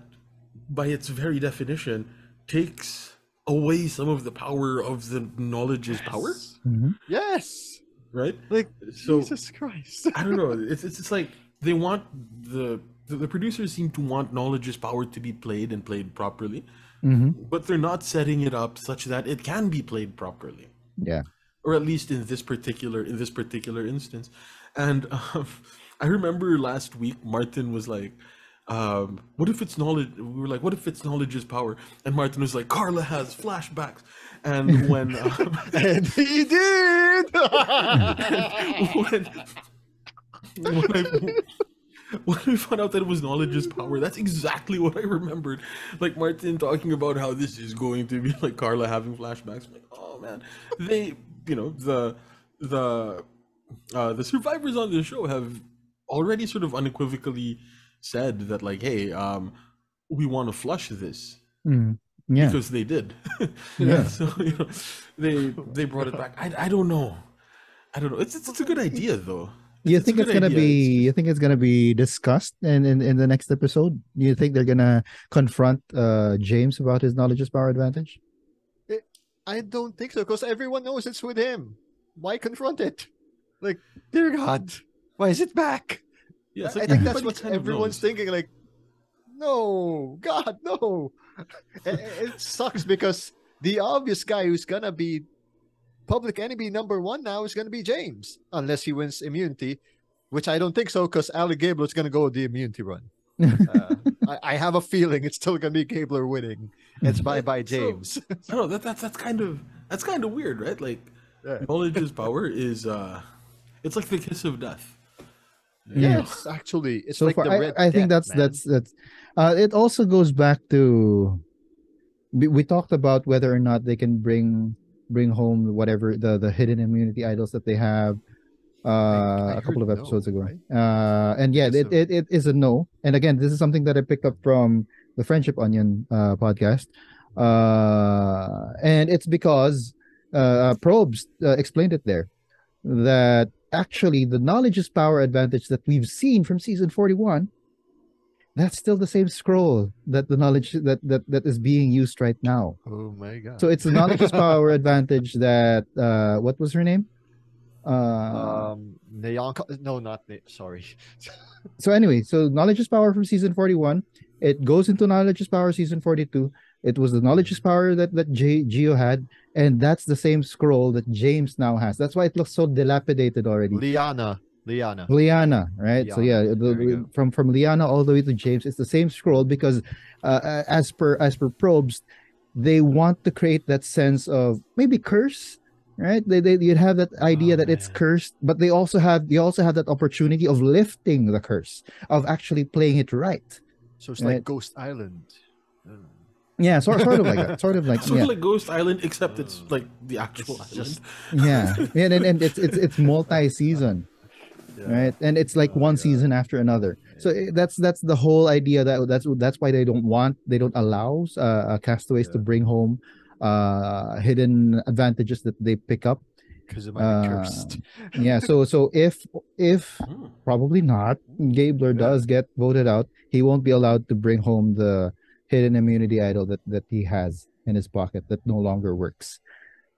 by its very definition, takes away some of the power of the knowledge is power, Mm-hmm. Yes. right? Like, So Jesus Christ. I don't know. It's like they want the producers seem to want knowledge is power to be played and played properly, but they're not setting it up such that it can be played properly. Yeah. Or at least in this particular instance. And I remember last week Martin was like, what if it's knowledge? We were like, what if it's knowledge is power? And Martin was like, Carla has flashbacks. And when And he did. when I found out that it was knowledge is power, that's exactly what I remembered. Like Martin talking about how this is going to be like Carla having flashbacks. I'm like, oh man, they, the survivors on the show have already sort of unequivocally said that, like, hey, we want to flush this. Yeah. Because they did. Yeah. So they brought it back. I don't know. It's a good idea though. You think it's gonna be? You think it's gonna be discussed in the next episode? You think they're gonna confront James about his knowledge is power advantage? I don't think so, because everyone knows it's with him. Why confront it? Like, dear God, why is it back? Yeah, it's I like think that's everybody what kind of everyone's knows. thinking. Like, no, God, no. It sucks because the obvious guy who's gonna be public enemy number 1 now is gonna be James, unless he wins immunity, which I don't think so, because Alli-Gablers is gonna go the immunity run. I have a feeling it's still gonna be Gabler winning. It's bye James. I don't know, that's kind of weird, right? Like, knowledge is power is it's like the kiss of death. Yes, actually, it's So like far, the red. I think death, that's man. it also goes back to we talked about whether or not they can bring home whatever the hidden immunity idols that they have I a couple of heard no, episodes ago. right? And yeah, Yes, it is a no. And again, this is something that I picked up from the Friendship Onion podcast. And it's because Probes explained it there, that actually the knowledge is power advantage that we've seen from season 41, that's still the same scroll that the knowledge that is being used right now. Oh my God. So it's the knowledge is power advantage that what was her name? No, not sorry. So anyway, so knowledge is power from season 41. It goes into knowledge is power season 42. It was the knowledge is power that Gio had, and that's the same scroll that James now has. That's why it looks so dilapidated already. Liana, right? So yeah, There we go. from Liana all the way to James, it's the same scroll because as per Probes, they want to create that sense of maybe curse, right? You'd have that idea that it's man. cursed, but they also have that opportunity of lifting the curse, of actually playing it right. So it's Right. like Ghost Island. Yeah, sort of like that. Sort of like Sort yeah. of like Ghost Island, except it's like the actual It's island. just Yeah, and it's multi-season, right? And it's like one season after another. So that's the whole idea, that's why they don't allow castaways to bring home hidden advantages that they pick up. Because it might be cursed. Yeah, so if probably not, Gabler does get voted out, he won't be allowed to bring home the hidden immunity idol that he has in his pocket that no longer works,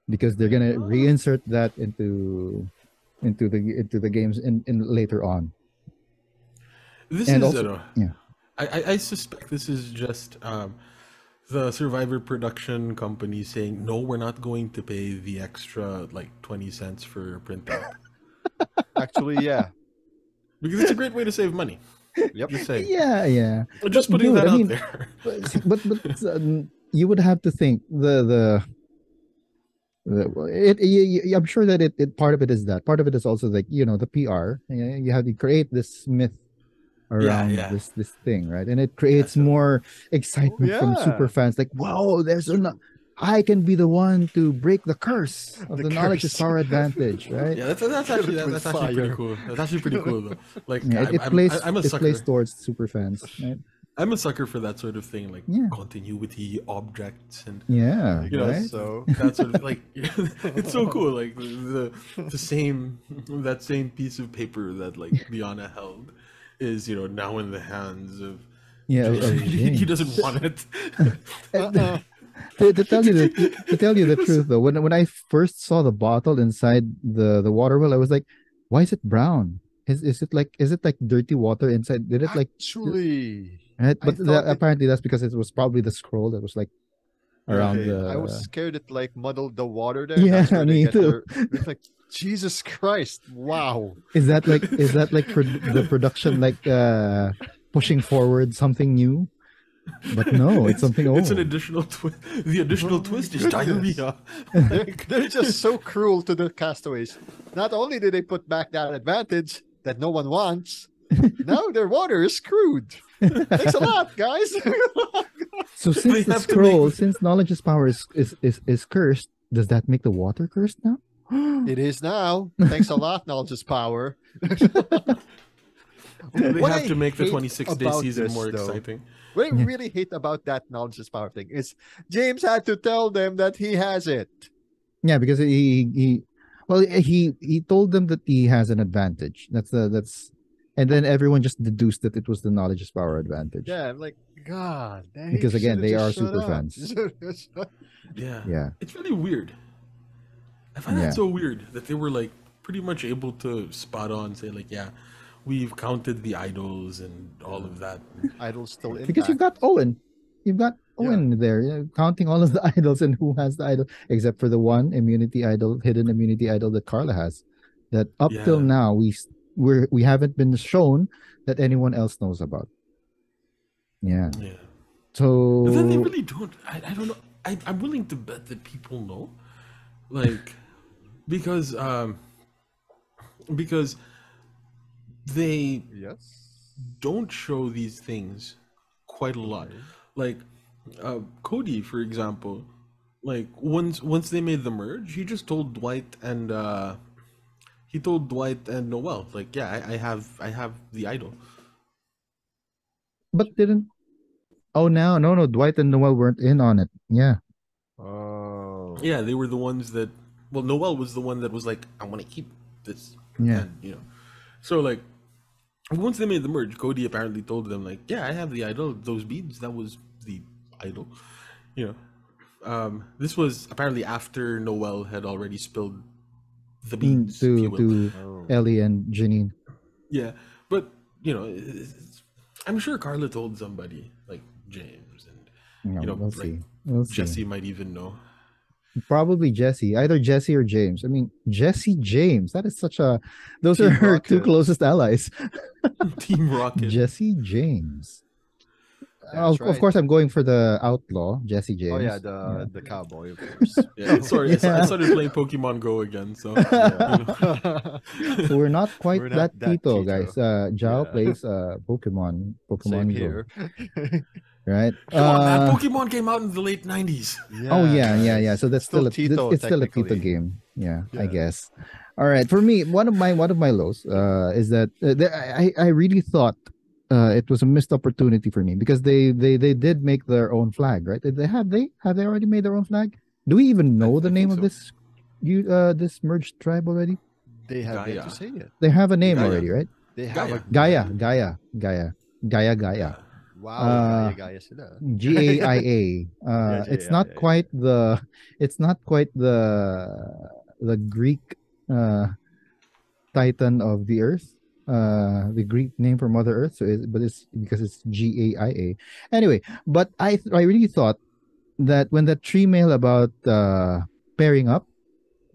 because they're gonna reinsert that into the games in later on. This And is also, yeah. I suspect this is just the Survivor production company saying, no, we're not going to pay the extra like 20 cents for a printout. Actually, yeah. Because it's a great way to save money. Yep. Just saying. Yeah. Just But, putting dude, that I out mean, there. but you would have to think I'm sure that it part of it is that, part of it is also like, the PR. You have to create this myth around Yeah. this thing, right? And it creates more excitement from super fans, like, whoa, I can be the one to break the curse of the knowledge is power advantage, right? Yeah, that's actually pretty cool. That's actually pretty cool though. Like, Yeah, I'm a it sucker. plays towards super fans, right? I'm a sucker for that sort of thing, like continuity objects and right? So that sort of like it's so cool. Like the same that same piece of paper that like Liana held is now in the hands of he doesn't want it. To tell you the truth though, when I first saw the bottle inside the water well, I was like, why is it brown? Is it like dirty water inside? Did it like actually? Right? But apparently that's because it was probably the scroll that was like around the. I was scared it like muddled the water there. Yeah, me too. It's like, Jesus Christ! Wow. Is that like the production like pushing forward something new? But no, it's something old. It's an additional twist. The additional twist is diarrhea. They're just so cruel to the castaways. Not only did they put back that advantage that no one wants, now their water is screwed. Thanks a lot, guys. So since the scroll, since knowledge is power is cursed, does that make the water cursed now? It is now. Thanks a lot, knowledge is power. They have to make the 26-day season more exciting. What I really hate about that knowledge is power thing is James had to tell them that he has it. Yeah, because he told them that he has an advantage. And then everyone just deduced that it was the knowledge is power advantage. Yeah, I'm like, God. Because again, they are super fans. Yeah. It's really weird. I find that so weird that they were like pretty much able to spot on, say like, yeah, we've counted the idols and all of that. Idols still intact. Because you've got Owen. There, counting all of the idols and who has the idol, except for the one hidden immunity idol that Carla has. That up till now we haven't been shown that anyone else knows about. Yeah. So but then they really don't. I don't know. I'm willing to bet that people know, like, because they don't show these things quite a lot. Like Cody, for example, like once they made the merge, he just told Dwight and Noel, like, yeah, I have the idol. But didn't? Oh, no, Dwight and Noel weren't in on it. Yeah. Oh. Yeah, they were the ones that. Well, Noel was the one that was like, I want to keep this. Yeah. And, so like, once they made the merge, Cody apparently told them like, yeah, I have the idol. Those beads, that was the idol. This was apparently after Noel had already spilled the beans to Ellie and Janine. Yeah, but I'm sure Carla told somebody like James, and we'll see. Jesse might even know. Probably Jesse, either Jesse or James. I mean, Jesse James. That is those Team are her Rocket. 2 closest allies. Team Rocket. Jesse James. Right. Of course, I'm going for the outlaw, Jesse James. Oh yeah, the cowboy, of course. Sorry, I started playing Pokemon Go again, so. So we're not quite that Tito, guys. Jao plays Pokemon Same Go. Here. Right. Come on, man. Pokemon came out in the late 90s. Oh yeah. So that's still a Tito game. Yeah, I guess. All right. For me, one of my lows is that I really thought it was a missed opportunity for me, because they did make their own flag, right? Have they already made their own flag? Do we even know the I name think of so. this merged tribe already? They have yet Gaia. to say it. They have a name Gaia. already, right? They have Gaia. a Gaia. wow, Gaia sila. GAIA. Yeah, It's yeah, not yeah, quite the Greek Titan of the Earth. The Greek name for Mother Earth. But it's because it's GAIA. Anyway, but I really thought that when that tree mail about pairing up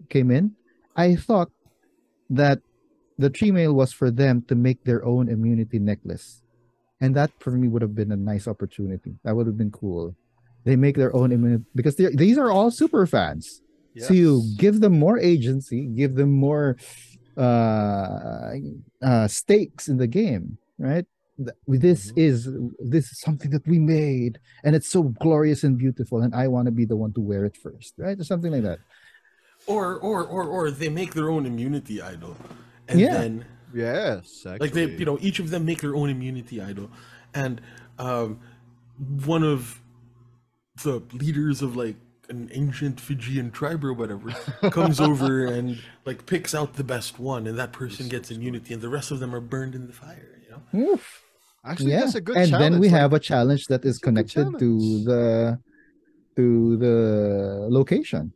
came in, I thought that the tree mail was for them to make their own immunity necklace. And that for me would have been a nice opportunity. That would have been cool. They make their own immunity because these are all super fans. So you Yes. give them more agency, give them more stakes in the game, right? This is something that we made, and it's so glorious and beautiful, and I want to be the one to wear it first, right? Or something like that. Or they make their own immunity idol, and Yeah. then Yes, actually. like they, each of them make their own immunity idol, and one of the leaders of like an ancient Fijian tribe or whatever comes over and like picks out the best one, and that person gets immunity, and the rest of them are burned in the fire. Oof. Actually, Yeah. that's a good And challenge. then we like, have a challenge that is it's a good connected to the location.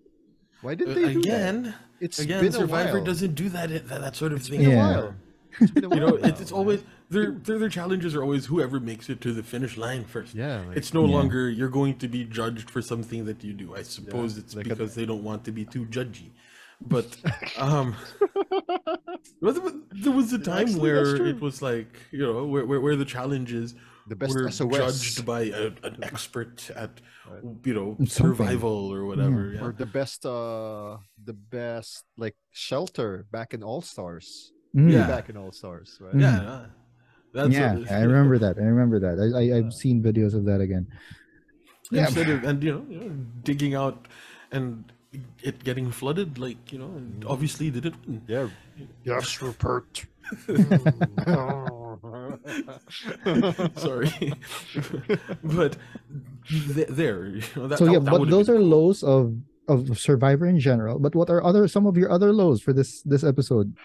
why did they do Again, that? It's again, been a Survivor while. doesn't do that sort of It's thing. been a Yeah. while. It's been a while. now, It's always their challenges are always whoever makes it to the finish line first. Yeah, like- it's no Yeah. longer you're going to be judged for something that you do. I suppose it's like because they don't want to be too judgy. But there was a time Actually, where that's true. it was like where the challenges The best were SOS. judged by an expert at Something. survival or whatever. Yeah. Or the best like shelter back in All Stars. Mm. Yeah. Back in All Stars, right? Yeah, that's Yeah, I remember that. I've seen videos of that again. Yeah. Instead of digging out and it getting flooded, like and obviously they didn't win. Yeah. Yes, Rupert. Sorry, but there, that, So yeah, that but would've those been are cool. lows of Survivor in general. But what are some of your other lows for this episode?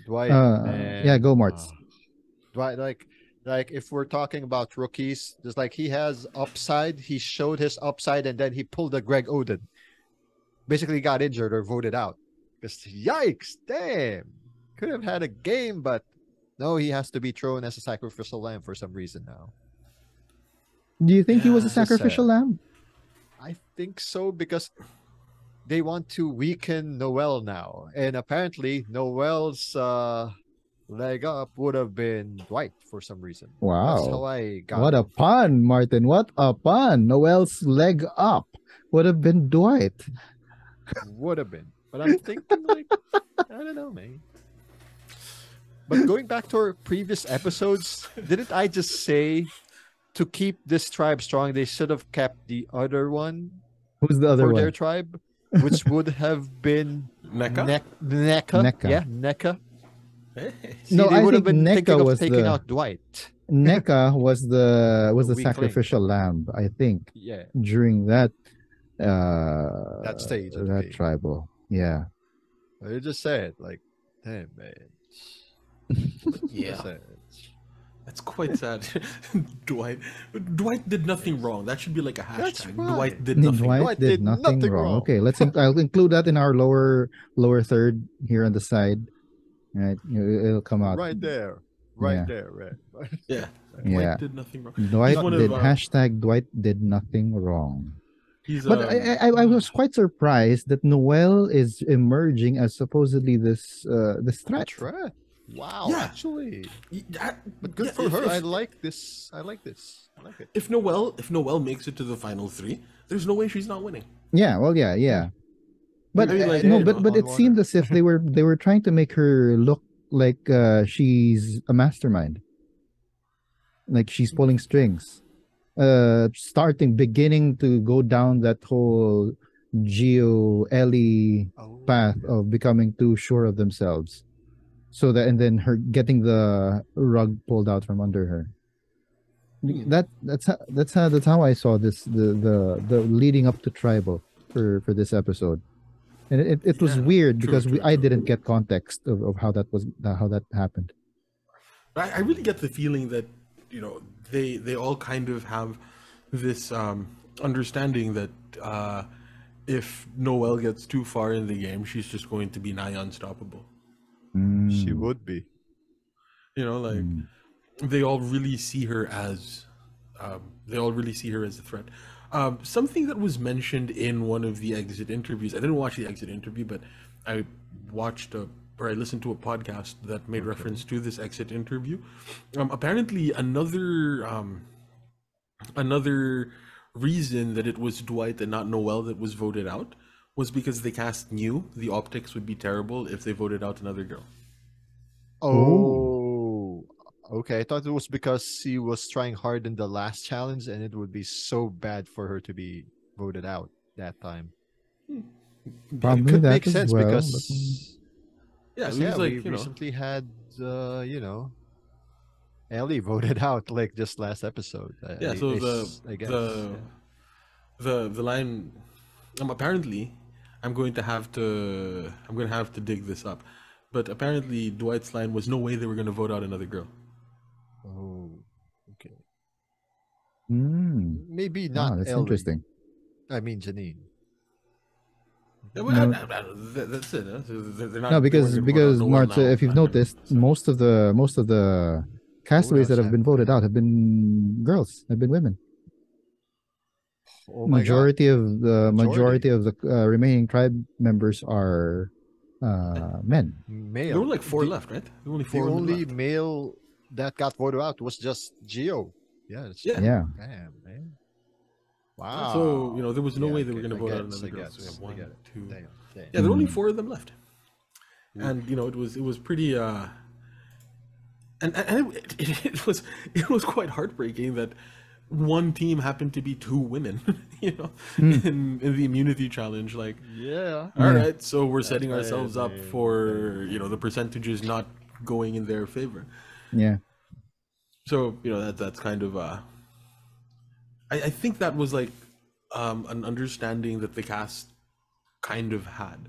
Dwight. Yeah, go Marts. Dwight, like if we're talking about rookies, just like he has upside, he showed his upside, and then he pulled a Greg Oden. Basically, got injured or voted out. Because yikes, damn, could have had a game, but no, he has to be thrown as a sacrificial lamb for some reason now. Do you think he was a It's just sacrificial sad. lamb? I think so because they want to weaken Noel now, and apparently Noel's leg up would have been Dwight for some reason. That's how Wow. I got What it. a pun, Martin. What a pun. Noel's leg up would have been Dwight. Would have been. But I'm thinking like I don't know, man. But going back to our previous episodes, didn't I just say to keep this tribe strong, they should have kept the other one Who's the other for one? their tribe, which would have been Neka? Neka. Neka. Yeah, Neka. See, No, they I would have think been Neka thinking of was taking the- out Dwight. Neka was the weakling. sacrificial lamb, I think, Yeah, during that stage of the that game. tribal. Yeah. I just said like, damn man. Yeah, Just said. that's quite sad. Dwight did nothing wrong. That should be like a That's hashtag. right. Dwight did nothing. Dwight Dwight did nothing wrong. Okay, I'll include that in our lower third here on the side. Right, it'll come out. Right there. Yeah. Right. Yeah, Yeah. Dwight did nothing wrong. Dwight He's one did of, hashtag Dwight did nothing wrong. He's But I was quite surprised that Noel is emerging as supposedly this threat. Threat. Wow, Yeah. actually. Yeah, But good yeah, for her. if- I like this. I like this. I like it. If Noel makes it to the final three, there's no way she's not winning. Yeah, well, yeah. But I mean, like, no, you but know, it on seemed water. as if they were trying to make her look like she's a mastermind, like she's pulling strings, beginning to go down that whole Ellie Oh, path of becoming too sure of themselves, so that and then her getting the rug pulled out from under her. That's how I saw this the leading up to tribal. for this episode, and it was weird because I didn't get context of how that happened. I really get the feeling that they all kind of have this understanding that if Noelle gets too far in the game, she's just going to be nigh unstoppable. She would be. They all really see her as a threat. Something that was mentioned in one of the exit interviews. I didn't watch the exit interview, but I listened to a podcast that made reference to this exit interview. Apparently, another reason that it was Dwight and not Noelle that was voted out was because the cast knew the optics would be terrible if they voted out another girl. Oh, okay. I thought it was because she was trying hard in the last challenge and it would be so bad for her to be voted out that time. Probably it could that make as sense well, because we recently had Ellie voted out like just last episode. The line. Apparently, I'm going to have to dig this up, but apparently Dwight's line was no way they were going to vote out another girl. Oh, okay. Maybe not. That's Ellie. Interesting. I mean Janine. That's it. They're not, because Marta, if you've noticed, most of the castaways that have been voted out have been girls, have been women. Oh my majority of the remaining tribe members are men. Male. There were like four left, right? There were only four. The only male that got voted out was just Gio. Yeah. Damn, man. Wow. So there was no way they were going to vote out another girl. So we have 1, 2. Damn. Yeah, there were only 4 of them left, and it was pretty. And it was quite heartbreaking that one team happened to be 2 women, in the immunity challenge. Like, all right, so we're setting ourselves up for the percentages not going in their favor. Yeah. So that's kind of I think that was like an understanding that the cast kind of had.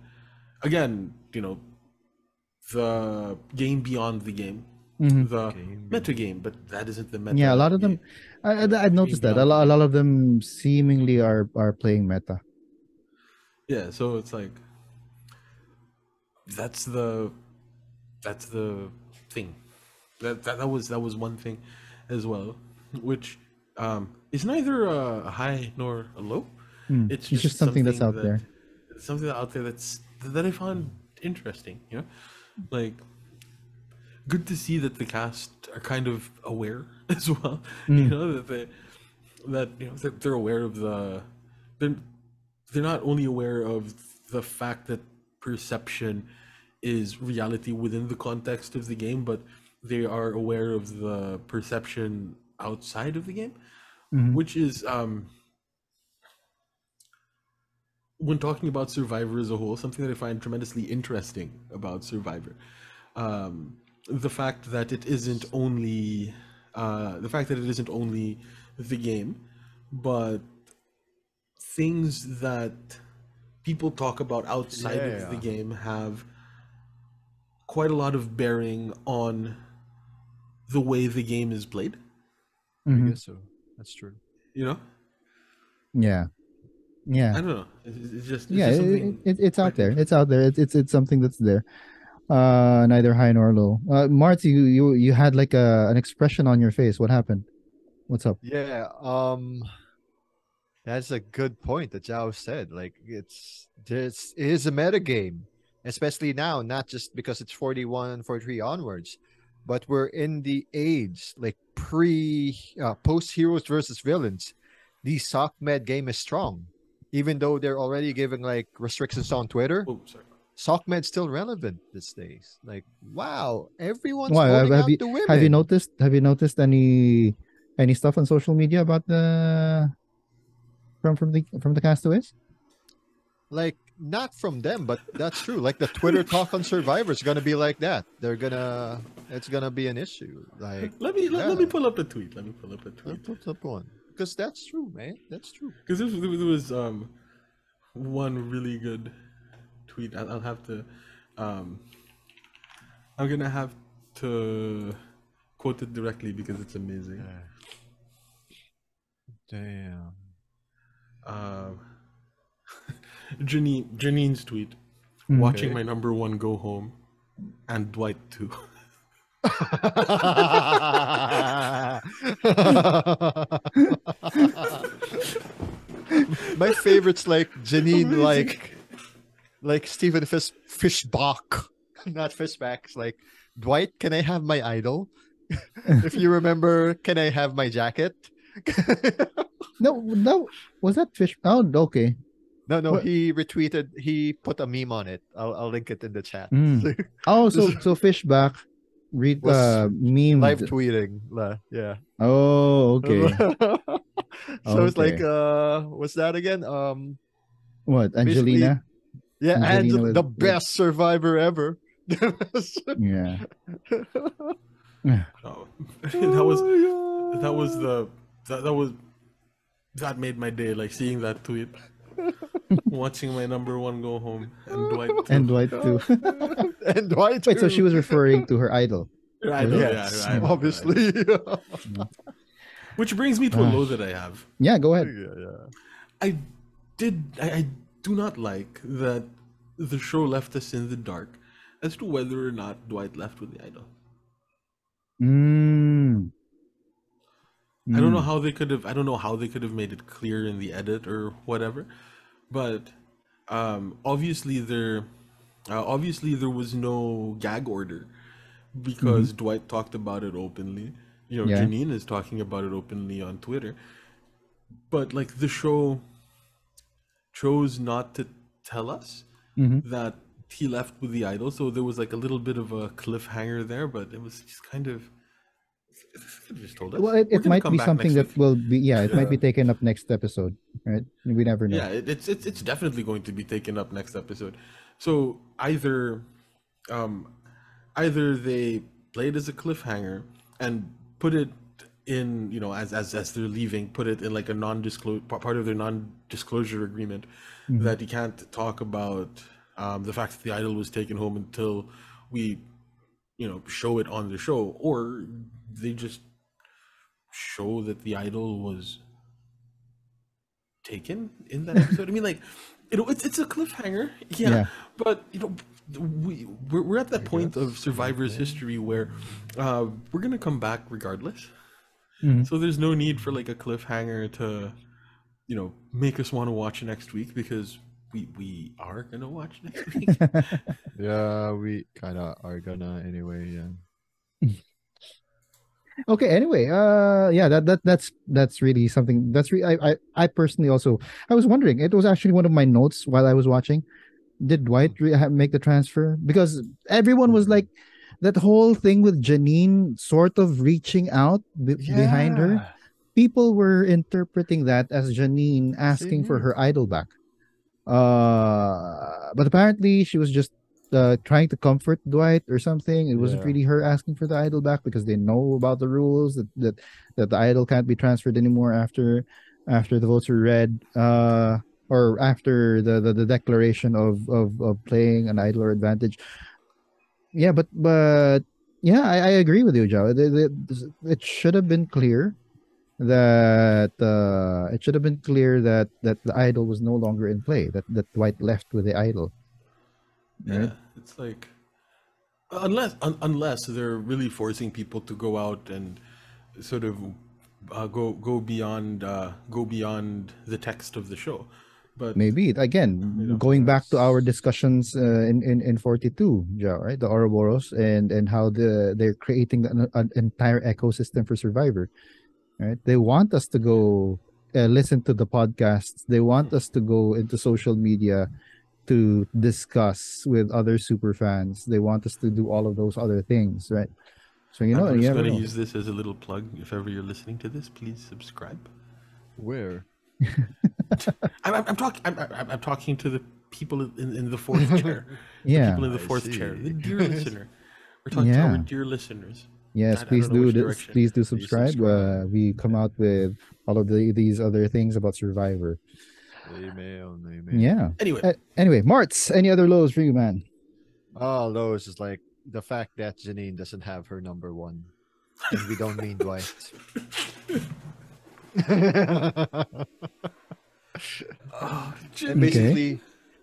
Again, the game beyond the game. The meta game, but that isn't the meta. Yeah, a lot of them. I've noticed that a lot of them seemingly are playing meta. Yeah, so it's like that's the thing. That was one thing as well, which is neither a high nor a low. It's just something that's out there. Something out there that I found interesting. Like. Good to see that the cast are kind of aware as well. That they're aware of they're not only aware of the fact that perception is reality within the context of the game, but they are aware of the perception outside of the game, which is when talking about Survivor as a whole, something that I find tremendously interesting about Survivor. The fact that it isn't only the game, but things that people talk about outside of the game have quite a lot of bearing on the way the game is played. I guess so. That's true. Yeah. I don't know. It's just it's out there. It's out there. It's something that's there. Neither high nor low. Marty, you had like an expression on your face. What happened? What's up? Yeah, that's a good point that Zhao said. Like it is a meta game, especially now, not just because it's 41, 43 onwards, but we're in the age like post heroes versus villains. The sock med game is strong, even though they're already giving like restrictions on Twitter. Oh, sorry. SOCMED's still relevant these days. Like, wow, everyone's voting out the women. Have you noticed any stuff on social media about the from the castaways? Like, not from them, but that's true. Like the Twitter talk on Survivor is gonna be like that. It's gonna be an issue. Like, let me pull up a tweet. Put up one because that's true, man. That's true. Because there was one really good tweet. I'll have to. Um, I'm gonna have to quote it directly because it's amazing. Damn. Janine's tweet. Watching my number one go home, and Dwight too. My favorite's like Janine, like Stephen Fishbach, not Fishbach. Like, Dwight, can I have my idol? If you remember, can I have my jacket? No, was that fish? Oh, okay. No, What? he retweeted. He put a meme on it. I'll link it in the chat. Oh, so Fishback read Was meme live tweeting. Yeah. Oh, okay. So it's like, Okay. what's that again? What, Basically, Angelina? yeah, Angelina Angela, the best survivor ever. Yeah. Oh, that was made my day. Like seeing that tweet, watching my number one go home, and Dwight too. And Dwight too. And Dwight. Wait, so too. she was referring to her idol. I know, Yes, yeah, I know, obviously. Which brings me to a low that I have. Yeah, go ahead. I do not like that the show left us in the dark as to whether or not Dwight left with the idol. I don't know how they could have. I don't know how they could have made it clear in the edit or whatever, but obviously there was no gag order because Dwight talked about it openly. You know, Yeah. Janine is talking about it openly on Twitter, but like the show chose not to tell us that he left with the idol, so there was like a little bit of a cliffhanger there, but it was just kind of. They could have just told us. Well, We're it gonna might come be back something next that week. will be, it might be taken up next episode, right? We never know. Yeah, it's definitely going to be taken up next episode. So either they play it as a cliffhanger and put it in, you know, as they're leaving, put it in like a non-disclosure part of their non-disclosure agreement that you can't talk about the fact that the idol was taken home until we, you know, show it on the show, or they just show that the idol was taken in that episode. I mean, like, you know, it's a cliffhanger, Yeah. but you know, we're at that point of Survivor's history where we're gonna come back regardless. So there's no need for like a cliffhanger to, you know, make us want to watch next week, because we are gonna watch next week. Yeah, we kind of are gonna anyway. Yeah. Okay. Anyway, yeah, that's really something. That's I personally also, I was wondering. It was actually one of my notes while I was watching. Did Dwight make the transfer? Because everyone was like, that whole thing with Janine sort of reaching out behind her. People were interpreting that as Janine asking for her idol back. But apparently she was just trying to comfort Dwight or something. It wasn't really her asking for the idol back, because they know about the rules that the idol can't be transferred anymore after the votes are read, or after the declaration of playing an idol or advantage. Yeah, but yeah, I agree with you, Joe. It should have been clear that that the idol was no longer in play. That Dwight left with the idol. Right? Yeah, it's like unless they're really forcing people to go out and sort of go beyond the text of the show. But maybe again, going back to our discussions in 42, Joe, right? The Ouroboros and how they're creating an entire ecosystem for Survivor, right? They want us to go listen to the podcasts. They want us to go into social media to discuss with other super fans. They want us to do all of those other things, right? So I'm just going to use this as a little plug. If ever you're listening to this, please subscribe. Where? I'm talking to the people in the fourth chair. Yeah, the people in the fourth chair. The dear listener. We're talking to our dear listeners. Yes, please do this. Please do subscribe. We come out with all of these other things about Survivor. Amen. Yeah. Anyway. Anyway, Marts, any other lows for you, man? Oh, lows is like the fact that Janine doesn't have her number one. And we don't mean Dwight. And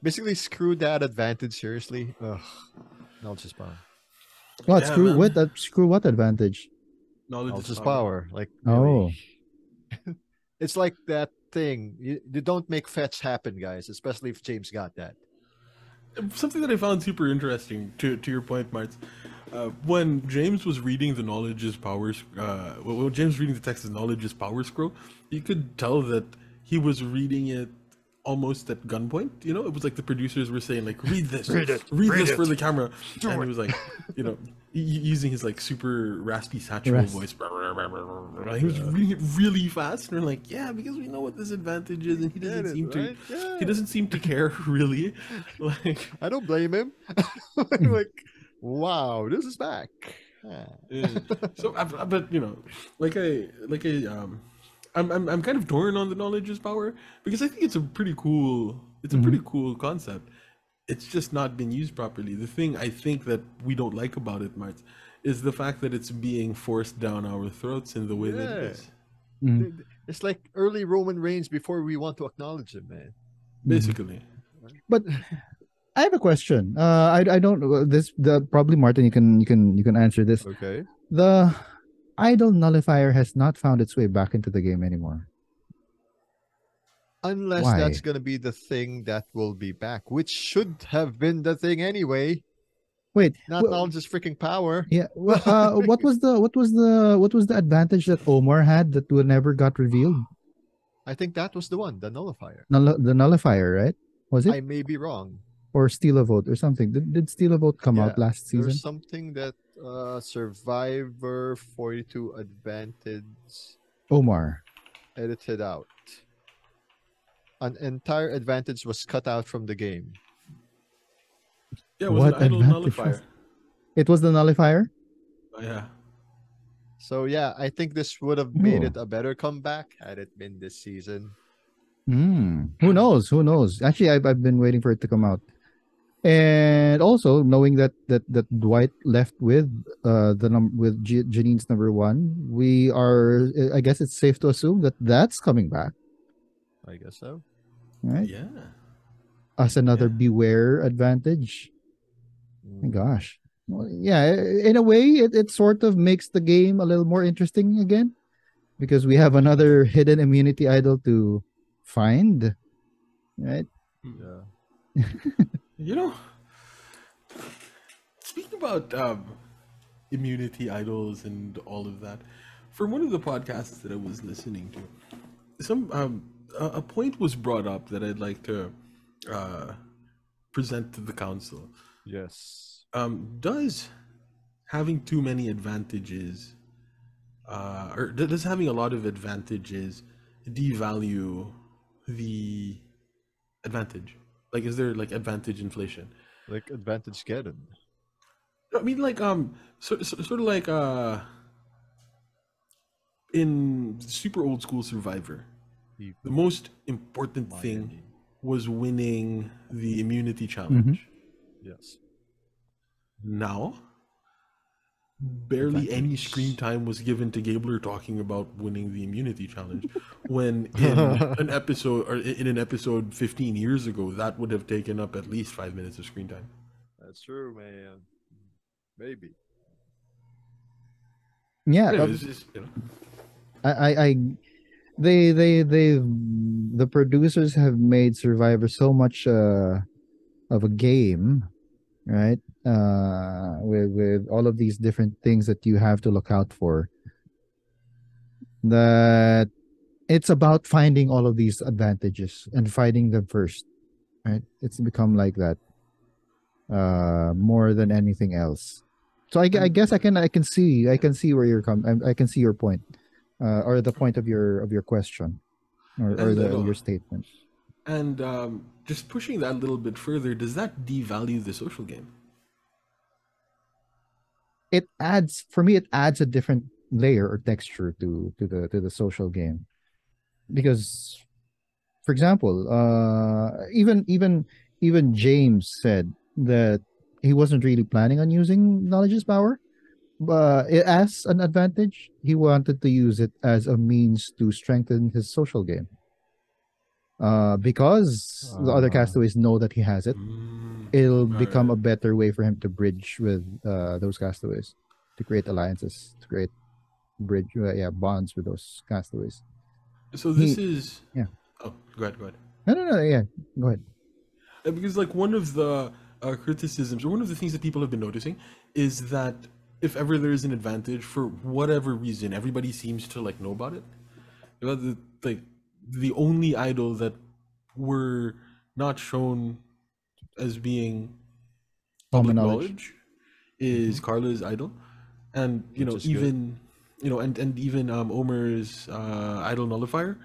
basically screw that advantage seriously. Ugh. Knowledge is power. What? Screw what advantage? Knowledge is power. Like really. Oh. It's like that thing. You don't make fetch happen, guys, especially if James got that. Something that I found super interesting to your point, Martz. When James was reading the knowledge is power, when James was reading the text of knowledge is power scroll, you could tell that he was reading it almost at gunpoint. You know, it was like the producers were saying, like, read this, read this for the camera, and he was like, you know, using his like super raspy satchel voice. He was reading it really fast, and we're like, yeah, because we know what this advantage is, and he doesn't seem to. He doesn't seem to care really. Like, I don't blame him. Like, wow, this is back. So, but you know, I'm kind of torn on the knowledge is power because I think it's a pretty cool. It's a pretty cool concept. It's just not been used properly. The thing I think that we don't like about it, Martz, is the fact that it's being forced down our throats in the way that it is. It's like early Roman reigns before we want to acknowledge it, man. Basically. But I have a question. I don't this probably Martin you can answer this. Okay. The idol nullifier has not found its way back into the game anymore. Unless that's going to be the thing that will be back, which should have been the thing anyway. Wait, not knowledge is freaking power. Yeah. What was the advantage that Omar had that never got revealed? I think that was the one, the nullifier. The nullifier, right? Was it? I may be wrong. Or steal a vote or something. Did steal a vote come out last season? There's something that Survivor 42 advantage Omar edited out. An entire advantage was cut out from the game. Yeah, it was an idol nullifier. It was the nullifier? Oh, yeah. So yeah, I think this would have made it a better comeback had it been this season. Who knows? Who knows? Actually, I've been waiting for it to come out. And also knowing that Dwight left with with Janine's number one, we are. I guess it's safe to assume that that's coming back. I guess so. Right? Yeah. As another beware advantage. My gosh. Well, yeah, in a way, it sort of makes the game a little more interesting again, because we have another hidden immunity idol to find, right? Yeah. You know, speaking about immunity idols and all of that, from one of the podcasts that I was listening to, a point was brought up that I'd like to present to the council. Yes. Does having too many advantages, or does having a lot of advantages devalue the advantage? Like, is there like advantage inflation? Like advantage getting? I mean, like sort of like in super old school Survivor, the most important thing was winning the immunity challenge. Yes. Now, barely any screen time was given to Gabler talking about winning the immunity challenge, when in an episode 15 years ago, that would have taken up at least 5 minutes of screen time. That's true, man. Maybe. Yeah. Anyways, just, you know. The producers have made Survivor so much of a game, right? With all of these different things that you have to look out for, that it's about finding all of these advantages and finding them first, right? It's become like that more than anything else. So I guess I can see where you're coming. I can see your point, or the point of your question, or your statement. And just pushing that a little bit further, does that devalue the social game? It adds a different layer or texture to the social game, because for example, even James said that he wasn't really planning on using knowledge's power, but as an advantage, he wanted to use it as a means to strengthen his social game. Because the other castaways know that he has it, it'll become a better way for him to bridge with those castaways, to create alliances, to create bonds with those castaways. So this is Oh, go ahead. No, yeah, go ahead. Because like one of the criticisms, or one of the things that people have been noticing, is that if ever there is an advantage, for whatever reason, everybody seems to like know about it. Like the only idol that were not shown as being public knowledge is Carla's idol, and even even Omer's idol nullifier,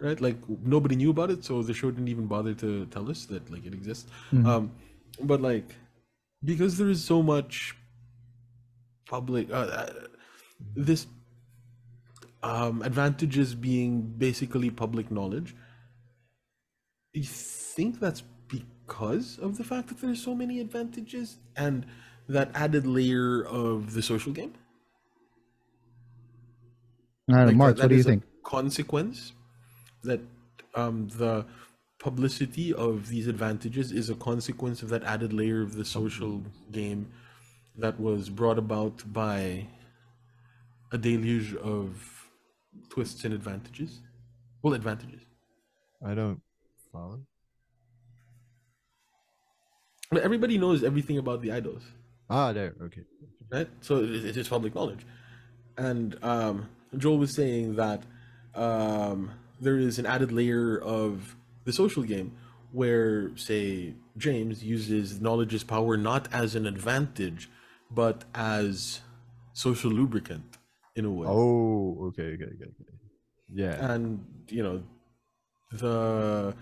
right? Like nobody knew about it, so the show didn't even bother to tell us that like it exists. But like because there is so much public this advantages being basically public knowledge, you think that's because of the fact that there's so many advantages and that added layer of the social game? Mark, what do you think? Consequence that the publicity of these advantages is a consequence of that added layer of the social game that was brought about by a deluge of twists and advantages. Well, advantages. I don't follow. But everybody knows everything about the idols. There. Okay. Right? So it is public knowledge. And Joel was saying that there is an added layer of the social game where, say, James uses knowledge's power not as an advantage, but as social lubricant in a way. Oh, okay. Yeah. And, the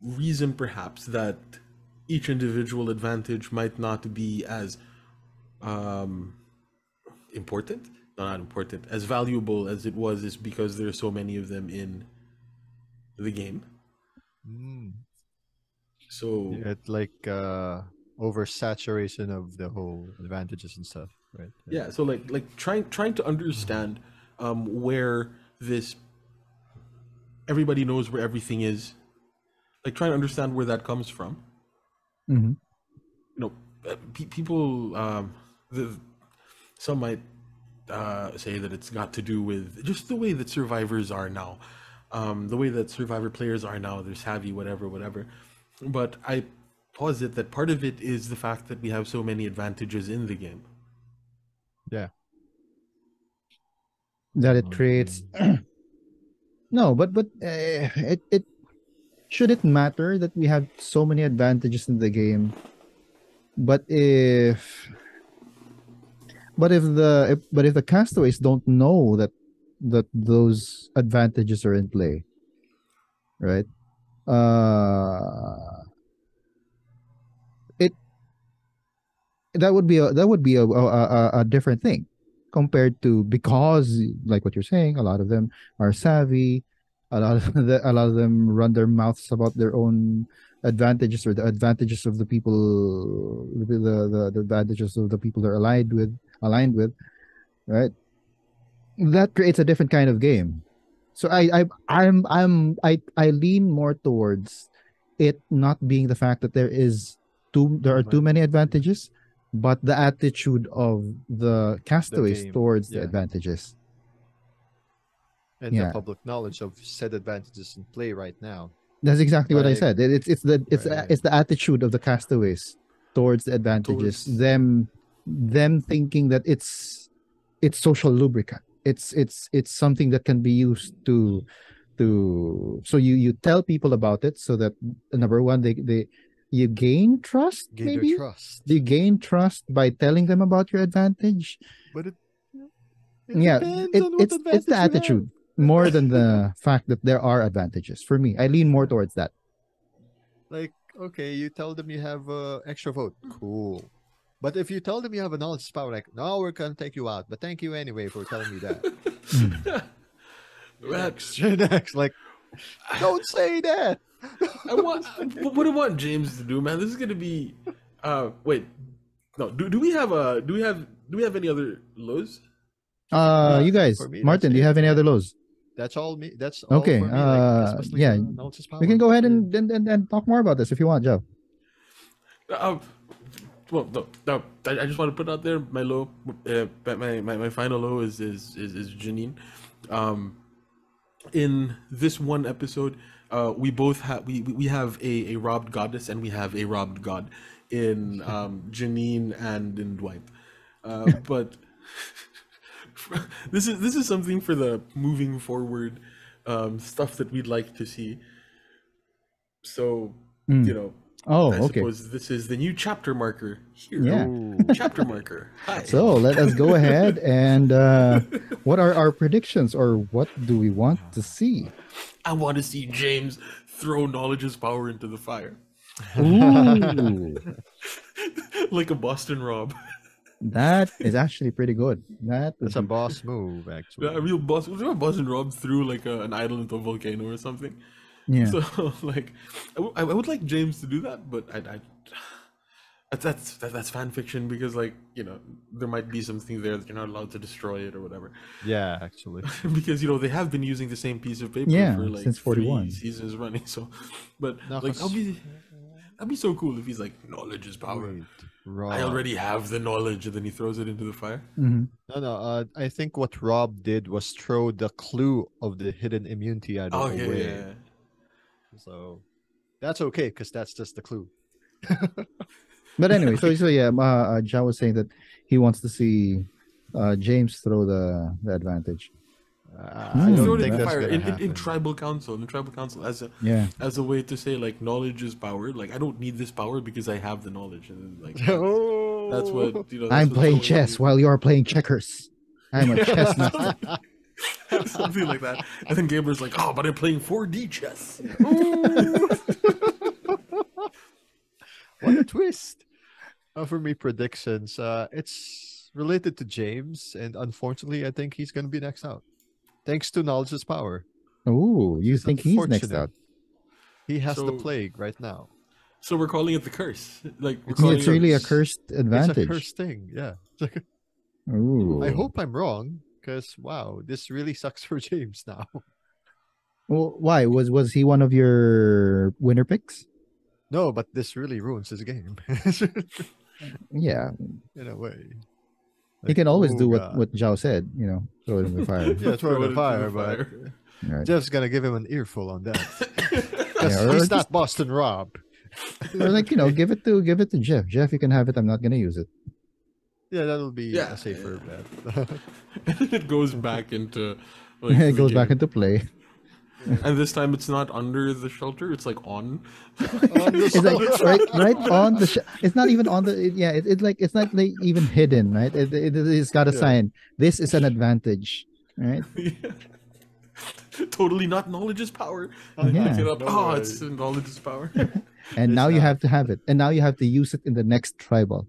reason perhaps that each individual advantage might not be as important, not important, as valuable as it was, is because there are so many of them in the game. So it's like oversaturation of the whole advantages and stuff, right? Yeah, so like trying to understand where this everybody knows where everything is, like trying to understand where that comes from. People some might say that it's got to do with just the way that survivors are now, the way that survivor players are now. They're savvy, whatever. But I posit that part of it is the fact that we have so many advantages in the game. Yeah. That it creates. No, but it should it matter that we have so many advantages in the game? But if the castaways don't know that those advantages are in play, right? That would be a different thing compared to, because like what you're saying, a lot of them are savvy, a lot of them run their mouths about their own advantages, or the advantages of the people, the advantages of the people they're aligned with, right? That creates a different kind of game. So I lean more towards it not being the fact that there are too many advantages, but the attitude of the castaways towards the advantages. And the public knowledge of said advantages in play right now. That's exactly what I said. It's the attitude of the castaways towards the advantages. Them thinking that it's social lubricant. It's something that can be used to so you tell people about it, so that number one, you gain trust. Maybe you gain trust by telling them about your advantage. But it's the attitude more than the fact that there are advantages. For me, I lean more towards that. Like, okay, you tell them you have extra vote, cool. But if you tell them you have a knowledge power, like, no, we're gonna take you out, but thank you anyway for telling me that. Next, like, Don't say that. What do I want James to do, man? This is gonna be. Wait, no. Do we have any other lows? You guys, For me, Martin, that's do you it. have any other lows? That's all me. That's all Okay. for me. Like, especially Yeah, Nalch's power. we can go ahead and talk more about this if you want, Joe. Well, no. I just want to put out there my low. My final low is Janine. In this one episode, we both have we have a robbed goddess and we have a robbed god in Janine and in Dwight. But this is something for the moving forward stuff that we'd like to see. So you know. Oh, I okay. suppose this is the new chapter marker here. Yeah. Chapter marker. Hi. So let us go ahead and what are our predictions, or what do we want to see? I want to see James throw knowledge's power into the fire. Ooh, Like a Boston Rob. that is actually pretty good. That's a boss move, actually. A real Boston Rob threw like an idol into a volcano or something. Yeah. So like, I would like James to do that, but that's fan fiction because like there might be something there that you're not allowed to destroy it or whatever. Yeah, actually. Because they have been using the same piece of paper Yeah, for like since 41 seasons running. So, but No, like 'cause- that'd be so cool if he's like, knowledge is power. Wait, I Rob. already have the knowledge, and then he throws it into the fire. Mhm. No. I think what Rob did was throw the clue of the hidden immunity idol Oh yeah, away. yeah. So that's okay because that's just the clue. But anyway, so yeah, Jao was saying that he wants to see James throw the advantage. I Throw don't it think in the that's fire gonna in happen. tribal council. In tribal council, Yeah. as a way to say like knowledge is power. Like I don't need this power because I have the knowledge, and then, like Oh, that's what that's I'm what's playing going on chess here. while you are playing checkers. I'm a chess master. Something like that. And then Gabler's like, oh, but I'm playing 4D chess. What a twist! For me, predictions. It's related to James, and unfortunately, I think he's gonna be next out. Thanks to knowledge's power. Oh, you It's think he's next unfortunate. out? He has the So- plague right now. So we're calling it the curse. Like we're calling It's really a it cursed It's a advantage. cursed thing. Yeah. Ooh. I hope I'm wrong, because wow, this really sucks for James now. Well, why was he one of your winner picks? No, but this really ruins his game. Yeah, In a way. he Like, can always oh do God. what Zhao said. Throw it in the fire. Yeah, throw it in the into fire, but Right. Jeff's gonna give him an earful on that. Yeah, or He's just- not Boston Rob. Or like give it to Jeff. Jeff, you can have it. I'm not gonna use it. Yeah, that'll be Yeah, a safer bet. And then it goes back into like It the goes back game. into play. And this time it's not under the shelter, it's like on. It's like right on the. It's not even on the. It's not like even hidden, right? It's got a Yeah. sign. This is an advantage, right? Totally not knowledge is power. Yeah. Pick it up. No Oh, way. it's knowledge is power. And It's now you not. have to have it, and now you have to use it in the next tribal.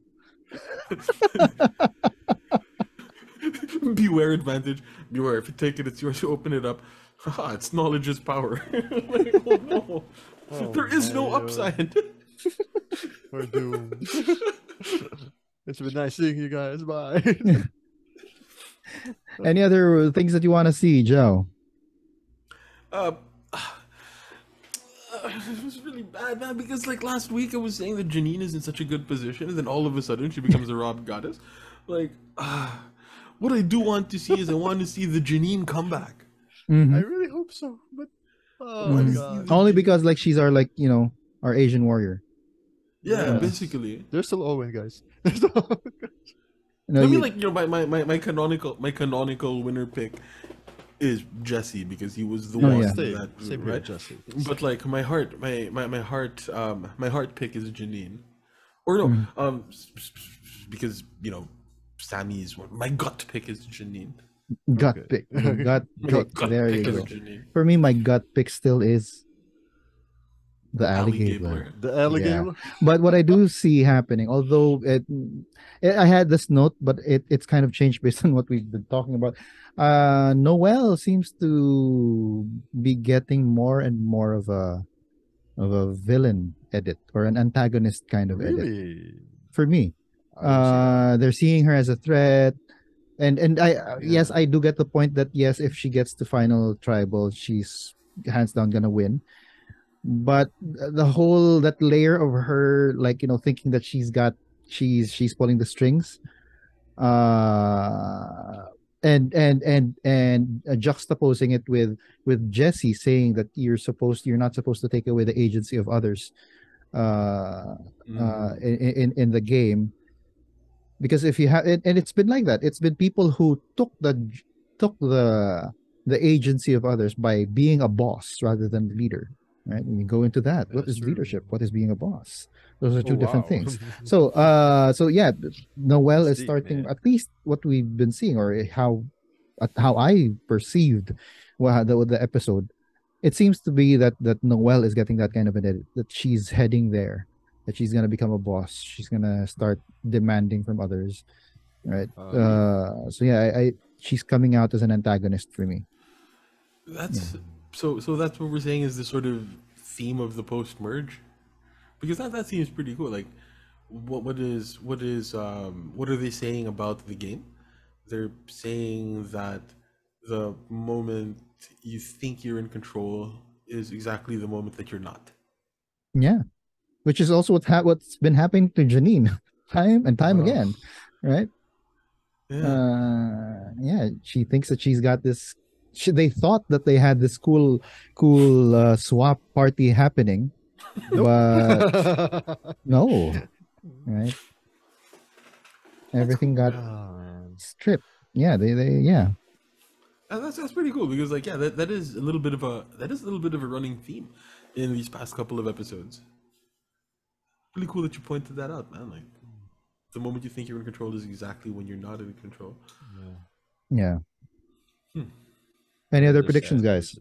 Beware advantage. Beware. If you take it, it's yours. You open it up. Haha, it's knowledge is power. Like, oh no. Oh, There is no man. upside. We're doomed. It's been nice seeing you guys. Bye. Any other things that you want to see, Joe? It was really bad, man, because like last week I was saying that Janine is in such a good position, and then all of a sudden she becomes a Rob goddess. Like, what I do want to see is I want to see the Janine comeback. Mhm. I really hope so, but oh my Mhm. god, Only because like she's our our Asian warrior. Yeah, Yes. basically. there's still Owen, guys. There's still Owen, guys. No, I mean, you- like my canonical winner pick is Jesse because he was the Oh, one yeah. that Same here, right. Jesse. But like my heart pick is Janine, or no, because Sammy's one. My gut pick is Janine. gut Okay. pick. Gut My pick. gut There pick you is go. Janine. For me, my gut pick still is the Alli-Gabler. Alli-Gabler. The alligator. But what I do see happening, although I had this note, but it's kind of changed based on what we've been talking about. Noel seems to be getting more and more of a villain edit or an antagonist kind of edit Really? for me. I don't see that. They're seeing her as a threat, and yes, Yeah. I do get the point that yes, if she gets to final tribal, she's hands down gonna win. But the whole that layer of her, like, thinking that she's pulling the strings, uh and juxtaposing it with Jesse saying that you're not supposed to take away the agency of others in the game, because if you have and it's been like that, it's been people who took the agency of others by being a boss rather than the leader, right? And you go into that, what That's is true. leadership, what is being a boss? Those are Oh two different wow. things. So yeah, Noelle That's is deep, starting, man. at least what we've been seeing, or how I perceived the episode. It seems to be that Noelle is getting that kind of an edit, that she's heading there, that she's gonna become a boss. She's gonna start demanding from others, right? Really? So yeah, she's coming out as an antagonist for me. That's so that's what we're saying is the sort of theme of the post merge, because that seems pretty cool. Like, what are they saying about the game? They're saying that the moment you think you're in control is exactly the moment that you're not. Yeah, which is also what's been happening to Janine time and time Oh. again, right? Yeah. Yeah, she thinks that she's got this. They thought that they had this cool swap party happening, but no, right? Everything got stripped. Yeah, yeah. And that's pretty cool, because like, yeah, that is a little bit of a running theme in these past couple of episodes. Really cool that you pointed that out, man. Like, the moment you think you're in control is exactly when you're not in control. Yeah. Any other predictions, guys?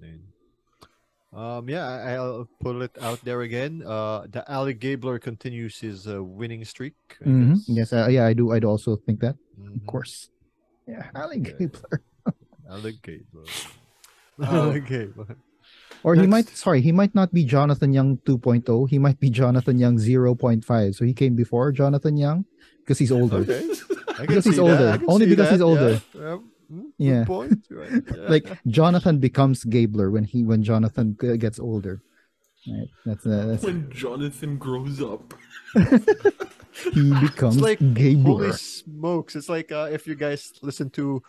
Yeah, I'll put it out there again. The Alli-Gabler continues his winning streak. Yes, yeah, I do. I'd also think that, of course. Yeah, Alli-Gabler. Alli-Gabler. Alli-Gabler. Or he might not be Jonathan Young 2.0. He might be Jonathan Young 0.5. So he came before Jonathan Young because he's older. Okay. Because he's older. Only because he's older. Yeah. Good point. Right. Yeah. Like Jonathan becomes Gabler when Jonathan gets older. Right. That's when Jonathan grows up. He becomes it's like, Gabler. Holy smokes! It's like if you guys listen to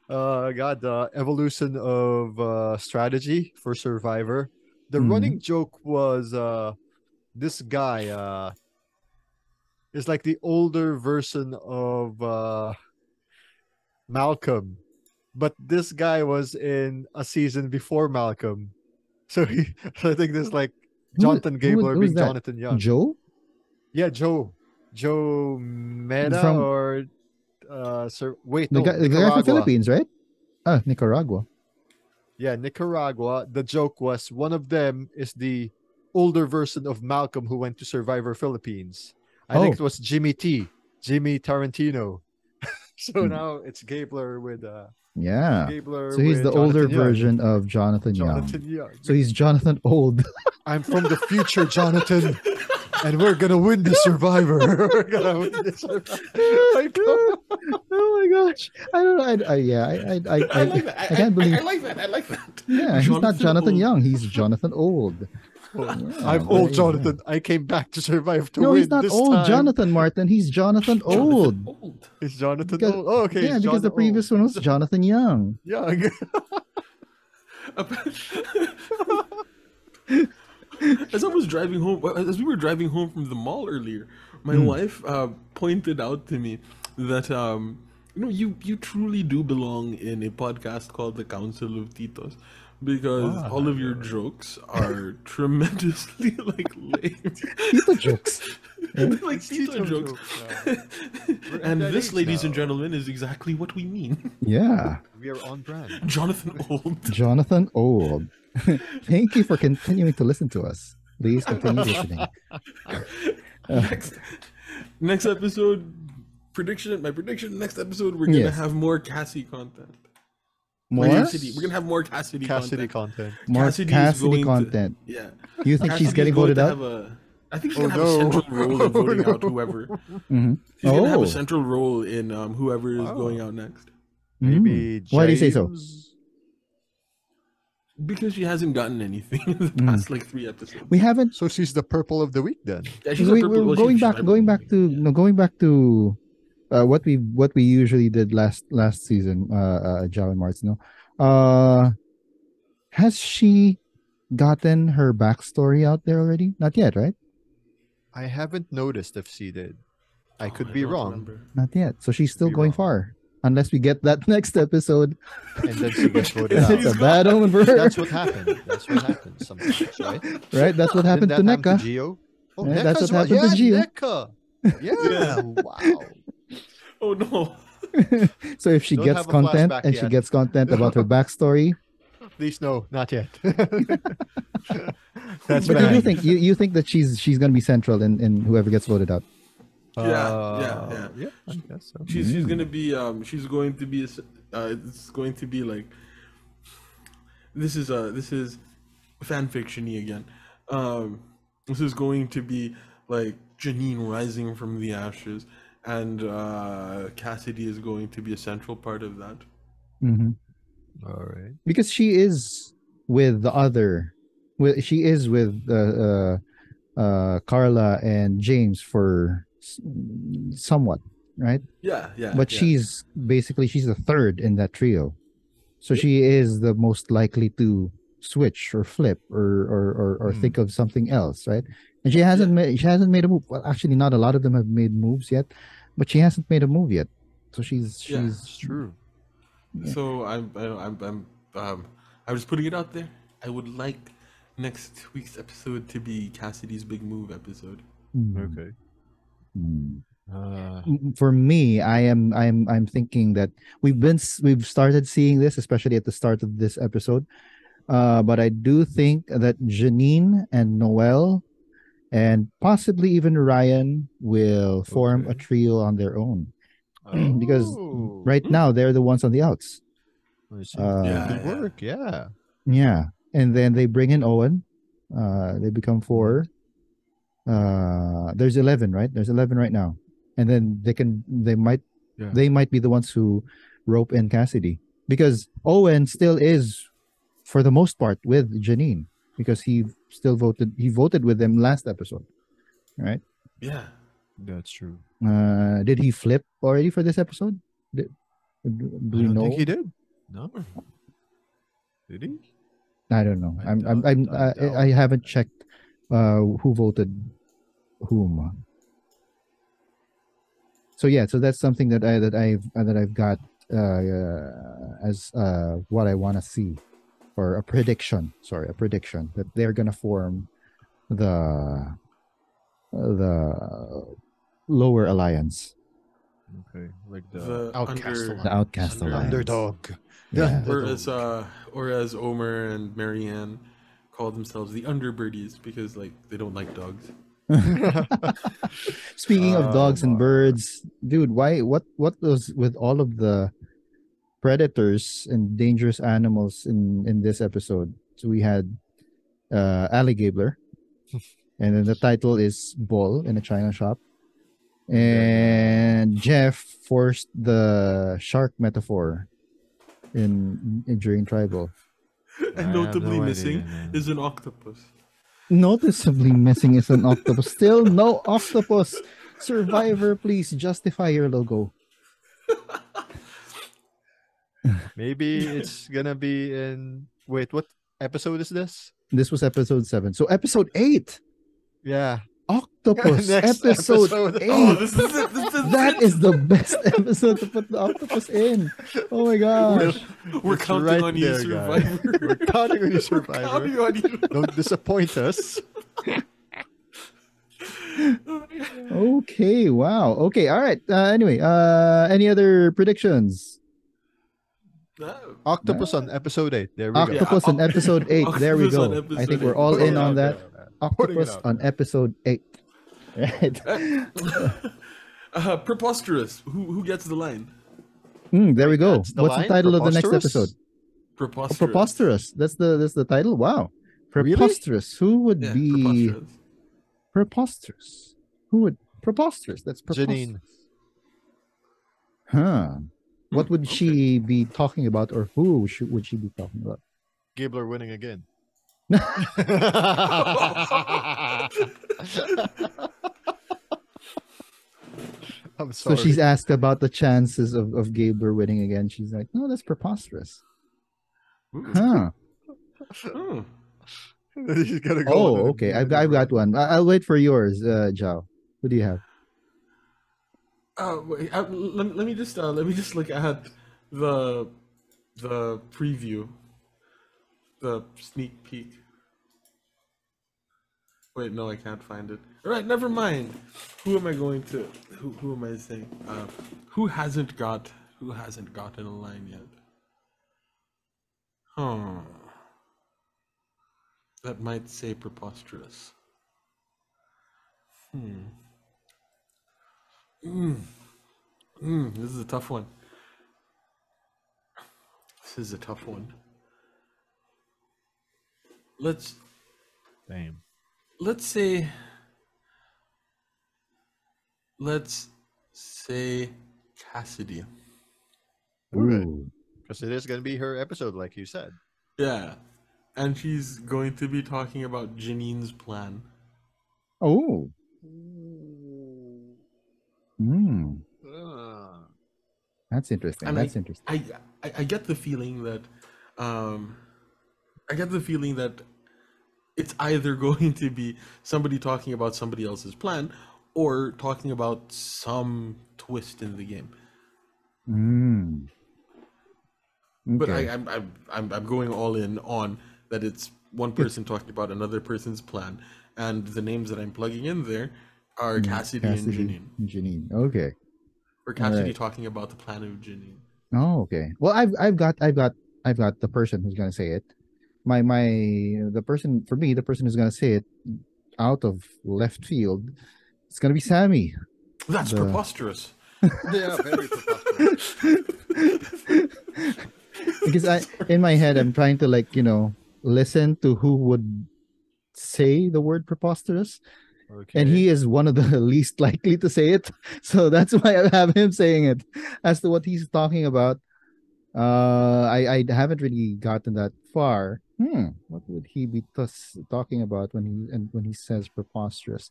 the evolution of strategy for Survivor. The running joke was this guy is like the older version of Malcolm, but this guy was in a season before Malcolm. So I think this like Jonathan Gabler being that? Jonathan Young. Joe? Yeah, Joe Meda or the guy from Philippines, right? Nicaragua. Yeah, Nicaragua. The joke was one of them is the older version of Malcolm who went to Survivor Philippines. I think it was Jimmy Tarantino. So now it's Gabler with Gabler. So he's the older version of Jonathan Young. So he's Jonathan Old. I'm from the future, Jonathan. And we're gonna win the Survivor. We're gonna win the Survivor. Oh my gosh! I don't know. I like that. I can't believe. I like that. Yeah, he's not Jonathan Young. He's Jonathan Old. I'm old, Jonathan. I came back to survive to win. No, he's not this old, time. Jonathan Martin. He's Jonathan Old. It's Jonathan Old. Oh, okay. Yeah, because the previous one was Jonathan Young. Young. As we were driving home from the mall earlier, my wife pointed out to me that you truly do belong in a podcast called The Council of Titos, because all of your jokes are tremendously like lame. Tito jokes. Like Tito jokes. And this, ladies and gentlemen, is exactly what we mean. Yeah. We are on brand. Jonathan Old. Jonathan Old. Thank you for continuing to listen to us. Please continue listening. Next episode, my prediction, next episode, we're going to have more Cassie content. More? Cassidy. We're gonna have more Cassidy content. More Cassidy is Cassidy going to- content. Yeah. You think Cassidy she's getting is going voted to out? have I think she's Oh, gonna have a no. central role in voting out whoever. Mhm. She's gonna have Oh. a central role in whoever is Wow. going out next. Maybe Why do you say so? James? Because she hasn't gotten anything in the past like 3 episodes. We haven't. So she's the purple of the week then. Yeah, she's a We, purple- we're well, going she's back. my Going purple back to thing, yeah. no. Going back to what we usually did last season. Jal and Marts. No. Has she gotten her backstory out there already? Not yet, right? I haven't noticed if she did. I Oh, could be don't wrong. remember. Not yet. So she's still Be going wrong. far. Unless we get that next episode. And then she gets voted It's out. a bad omen for her. That's what happened. That's what happens sometimes, right? Right? That's what happened to Didn't that happen Neka. Gio? Oh, Yeah, that's Neka's what right. happened to Yeah, Gio. Neka. Yeah. Wow. Oh no. So if she Don't gets have a content flashback and she yet. gets content about her backstory, Please no, not yet. but That's you bad. do think you think that she's gonna be central in whoever gets voted out. Yeah. Yeah, I guess so. She's gonna be she's going to be it's going to be like this is fan fiction-y again. This is going to be like Janine rising from the ashes, and Cassidy is going to be a central part of that. Mm-hmm. All right. Because she is with the other, she is with Carla and James for somewhat, right? Yeah. But yeah. she's the third in that trio, so she is the most likely to switch or flip or think of something else, right? And she hasn't made a move. Well, actually, not a lot of them have made moves yet, but she hasn't made a move yet. So she's It's true. Yeah. So I'm just putting it out there. I would like next week's episode to be Cassidy's big move episode. Okay. For me, I'm thinking that we've started seeing this, especially at the start of this episode. But I do think that Janine and Noel and possibly even Ryan will form a trio on their own. Because right now they're the ones on the outs. Good work. Yeah. Yeah. And then they bring in Owen. They become 4. There's 11, right? There's 11 right now. And then they might be the ones who rope in Cassidy, because Owen still is for the most part with Janine, because he voted with them last episode, right? Yeah. That's true. Did he flip already for this episode? Do we I don't know? think he did. No. Did he? I don't know. I doubt. I haven't checked who voted whom. So yeah, so that's something that I've got as what I want to see, or a prediction. Sorry, a prediction that they're gonna form the lower alliance, Okay. Like the The outcast. under- alliance. the outcast Under- alliance. Underdog. Yeah. Or as Omer and Marianne call themselves, the underbirdies, because like they don't like dogs. Speaking of dogs and Mar. birds, dude, what was with all of the predators and dangerous animals in this episode? So we had Alli-Gabler, and then the title is Bull in a China shop, and Jeff forced the shark metaphor in during tribal. And notably missing is an octopus. Noticeably missing is an octopus. Still no octopus. Survivor, please justify your logo. Maybe it's gonna be in. Wait, what episode is this? This was episode 7. So episode 8. Yeah. Octopus. Next episode episode. 8. Oh, this is it. This is That is the best episode to put the octopus in. Oh my gosh. We're It's counting right on you, there, guys. Survivor. We're counting on you, We're Survivor. counting on you. Don't disappoint us. Okay, wow. Okay, all right. Anyway, any other predictions? Octopus on episode 8. There we go. Octopus on episode 8. There we Octopus on go. I episode think we're 8. all Putting in it on out that. there, man. Putting it Octopus out on episode 8. Right. Preposterous. Who gets the line? There we go. That's the What's line? the title of the next Preposterous? episode? Preposterous. Preposterous. That's the title. Wow. Really? Preposterous. Who would Yeah, be preposterous. preposterous? Who would preposterous? That's preposterous. Janine. Huh. What would okay. she be talking about, or who would she be talking about? Gabler winning again. I'm So sorry. she's asked about the chances of Gabler winning again. She's like, no, that's preposterous. Huh. Hmm. He's gonna go Oh, on okay. I've got one. I'll wait for yours, Zhao. Who do you have? Wait, let me just look at the preview, the sneak peek. Wait, no, I can't find it. All right, never mind. Who am I going to? Who am I saying? Who hasn't gotten a line yet? Huh. That might say preposterous. This is a tough one. Let's say Cassidy. Ooh. Because it is gonna be her episode, like you said. Yeah. And she's going to be talking about Janine's plan. Oh. Hmm. That's interesting. And That's interesting. I get the feeling that it's either going to be somebody talking about somebody else's plan or talking about some twist in the game. Hmm. Okay. Okay. But I'm going all in on that it's one person talking about another person's plan, and the names that I'm plugging in there are Cassidy and Janine. Janine. Okay. Or Cassidy talking about the plan of Janine. Oh, okay. Well, I've got the person who's gonna say it. The person who's gonna say it out of left field. It's gonna be Sammy. That's preposterous. Yeah, very preposterous. Because in my head I'm trying to listen to who would say the word preposterous. Okay. And he is one of the least likely to say it. So that's why I have him saying it. As to what he's talking about, I haven't really gotten that far. What would he be talking about when he says preposterous?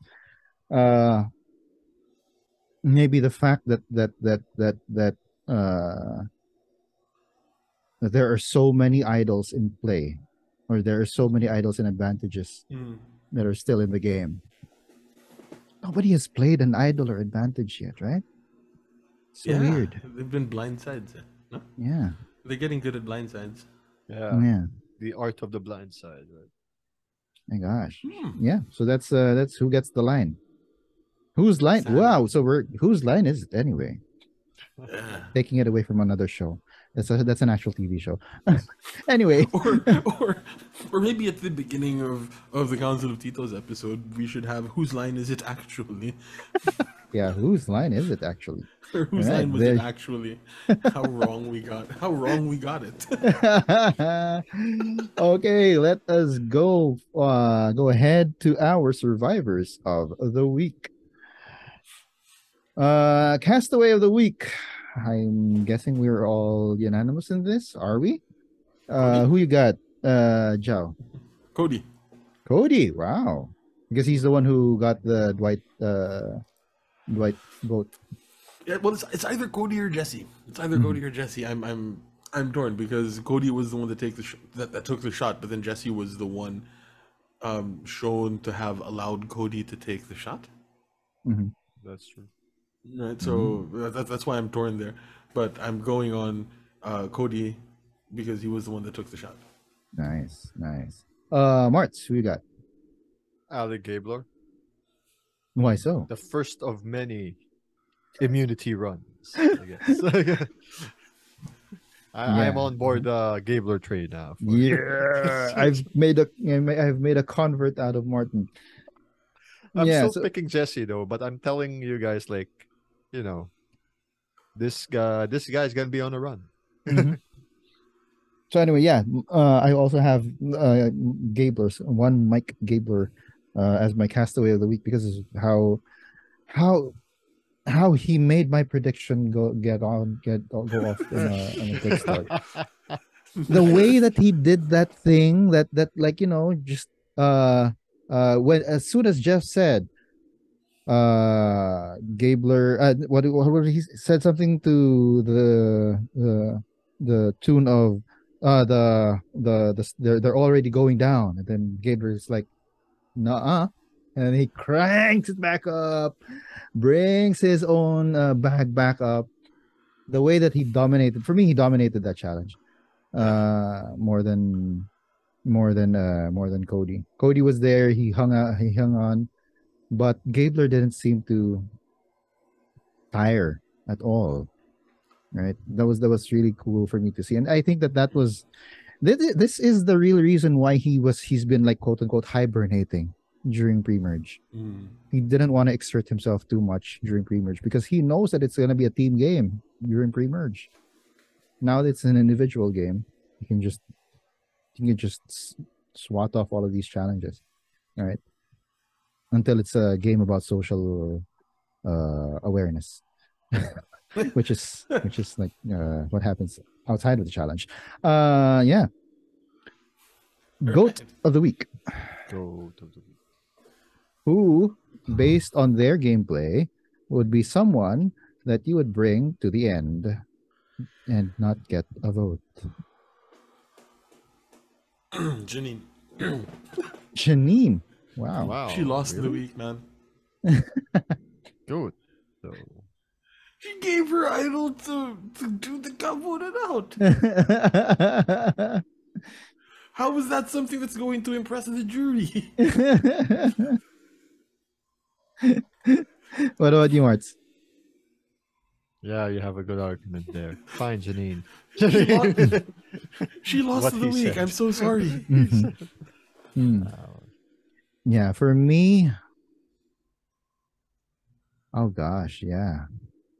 Maybe the fact that there are so many idols in play, or there are so many idols and advantages that are still in the game. Nobody has played an idol or advantage yet, right? So weird. They've been blindsides. No? Yeah. They're getting good at blindsides. Yeah. The art of the blind side, right? My gosh. Yeah. So that's who gets the line. Whose line? Sammy. Wow. So whose line is it anyway? Yeah. Taking it away from another show. That's an actual TV show. Anyway. or maybe at the beginning of the Council of Titos episode, we should have whose line is it actually? Yeah, whose line is it actually? Or whose line was it actually? How wrong we got it. Okay, let us go ahead to our survivors of the week. Castaway of the week. I'm guessing we're all unanimous in this, are we? Who you got? Zhao. Cody. Wow. Because he's the one who got the Dwight vote. Yeah, well, it's either Cody or Jesse. I'm torn because Cody was the one that took the shot, but then Jesse was the one shown to have allowed Cody to take the shot. Mm-hmm. That's true. Right, so that's why I'm torn there, but I'm going on Cody because he was the one that took the shot. Nice. Martz, who you got? Alli-Gabler. Why so? The first of many immunity runs, I guess. I'm on board the Gabler trade now. Yeah, I've made a convert out of Martin. I'm still picking Jesse though, but I'm telling you guys, this guy's gonna be on a run. Mm-hmm. So anyway, yeah, I also have Gablers, one Mike Gabler, as my castaway of the week because of how how he made my prediction go off in a good start. The way that he did that thing that like just when as soon as Jeff said Gabler what he said something to the tune of they're already going down, and then Gabler's like nah, and he cranks it back up, brings his own bag back up. The way that he dominated, for me, he dominated that challenge more than more than Cody. Cody was there, he hung on, but Gabler didn't seem to tire at all. Right, that was really cool for me to see, and I think that was this is the real reason why he's been like quote unquote hibernating during pre-merge. He didn't want to exert himself too much during pre-merge because he knows that it's going to be a team game during pre-merge. Now that it's an individual game, you can just swat off all of these challenges, all right? Until it's a game about social awareness, which is like what happens outside of the challenge. Yeah. Goat of the week. Goat of the week. Who, based on their gameplay, would be someone that you would bring to the end and not get a vote? Janine. Janine. Wow. She lost the week, man. Good. So She gave her idol to do the come voted out. How is that something that's going to impress the jury? What about you, Marts? yeah, you have a good argument there. Fine, Janine. She lost What the he week. said. I'm so sorry. Yeah, for me, oh gosh, yeah.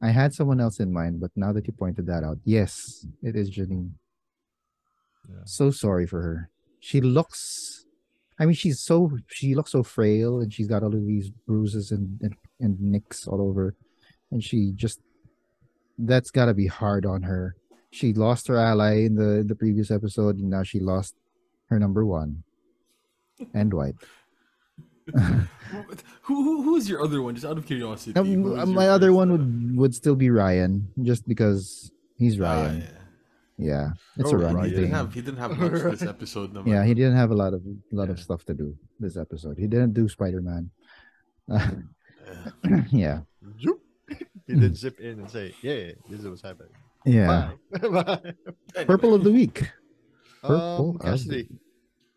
I had someone else in mind, but now that you pointed that out, yes, it is Janine. Yeah. So sorry for her. She looks, I mean, she looks so frail, and she's got all of these bruises and nicks all over, and that's got to be hard on her. She lost her ally in the previous episode, and now she lost her number one, and White. Who's your other one? Just out of curiosity. My other one would still be Ryan, just because he's Ryan. Yeah, it's a running thing. He didn't have much this episode. No Yeah, he didn't have a lot of stuff to do this episode. He didn't do Spider-Man. Yeah. He did zip in and say, "Yeah, this is what's happening." Yeah. Bye. Purple of the week. Purple Cassidy.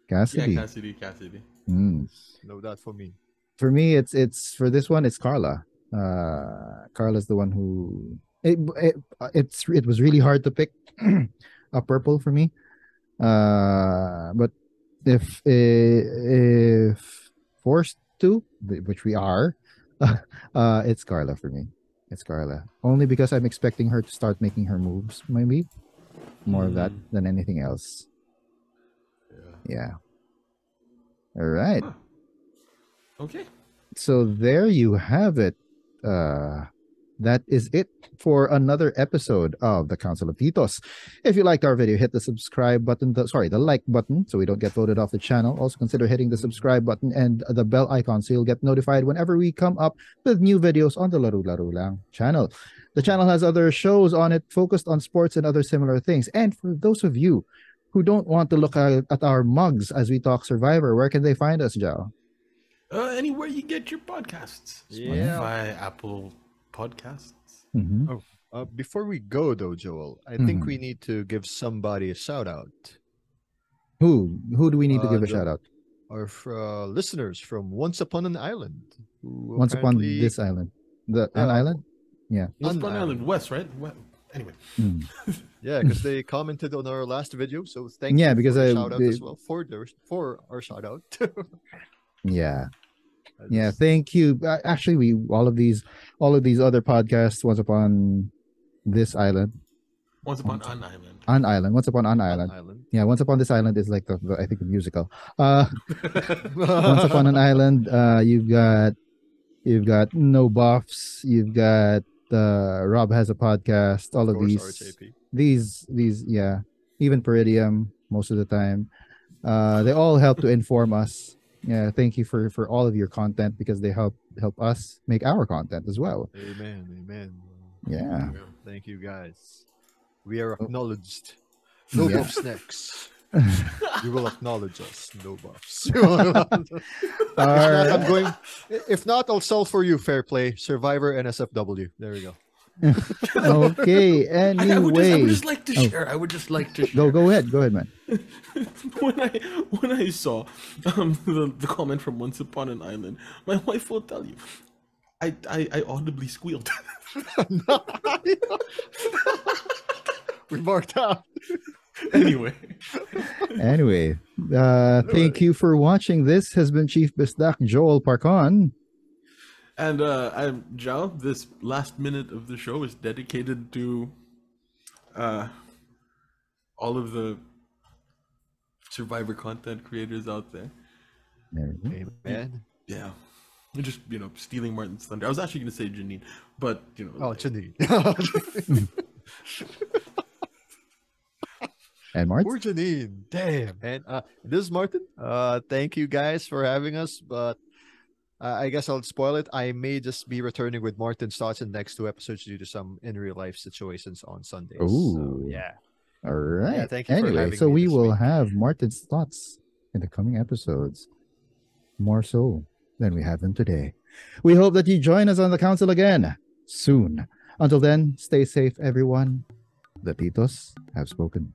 Cassidy. Yeah, Cassidy. No, that for me. For me, it's for this one. It's Carla. Carla's the one who it was really hard to pick a purple for me. But if forced to, which we are, it's Carla for me. It's Carla. Only because I'm expecting her to start making her moves, maybe. More of that than anything else. Yeah. All right. Huh. Okay. So there you have it. That is it for another episode of the Council of Titos. If you liked our video, hit the subscribe button, the like button, so we don't get voted off the channel. Also consider hitting the subscribe button and the bell icon so you'll get notified whenever we come up with new videos on the Laro-Laro channel. The channel has other shows on it focused on sports and other similar things. And for those of you who don't want to look at our mugs as we talk Survivor, where can they find us, Joe? Anywhere you get your podcasts. Spotify, Apple Podcasts. Mm-hmm. Before we go, though, Joel, I think we need to give somebody a shout out. Who do we need to give a shout out? Our listeners from Once Upon an Island. Once upon this island. An island? Yeah. Once Upon an Island West, right? Well, anyway. Yeah, because they commented on our last video, so thank you because for the shout out as well for our shout out. Yeah. Yeah, thank you. Actually, all of these other podcasts, Once Upon this island, Once Upon an Island. An Island. Once Upon an On Island. Island. Yeah, Once Upon this Island is like I think the musical. Once Upon an Island, you've got No Buffs, you've got Rob Has a Podcast, all of course, these RHAP. these yeah, even Peridium most of the time. They all help to inform us. Yeah, thank you for all of your content because they help us make our content as well. Amen. Yeah. Thank you guys. We are acknowledged. No Yeah. buffs next. You will acknowledge us. No buffs. If not, I'll sell for you. Fair play. Survivor NSFW. There we go. Okay. I would Anyway, just like to share. I would just like to share. go ahead, man. when I saw the comment from Once Upon an Island, my wife will tell you, I audibly squealed. We marked out. Anyway, thank you for watching. This has been Chief Bisdak Joel Parcon. and I'm Jao. This last minute of the show is dedicated to all of the Survivor content creators out there. Amen. Yeah. Just, stealing Martin's thunder. I was actually going to say Janine, but, Oh, Janine. And Mart. Poor Janine. Damn. And this is Martin. Thank you guys for having us, but I guess I'll spoil it. I may just be returning with Martin's thoughts in the next 2 episodes due to some in real life situations on Sundays. Ooh. So, yeah. All right. Yeah, thank you for Anyway, having so me we this will week. have Martin's thoughts in the coming episodes. More so than we have them today. We hope that you join us on the council again soon. Until then, stay safe, everyone. The Titos have spoken.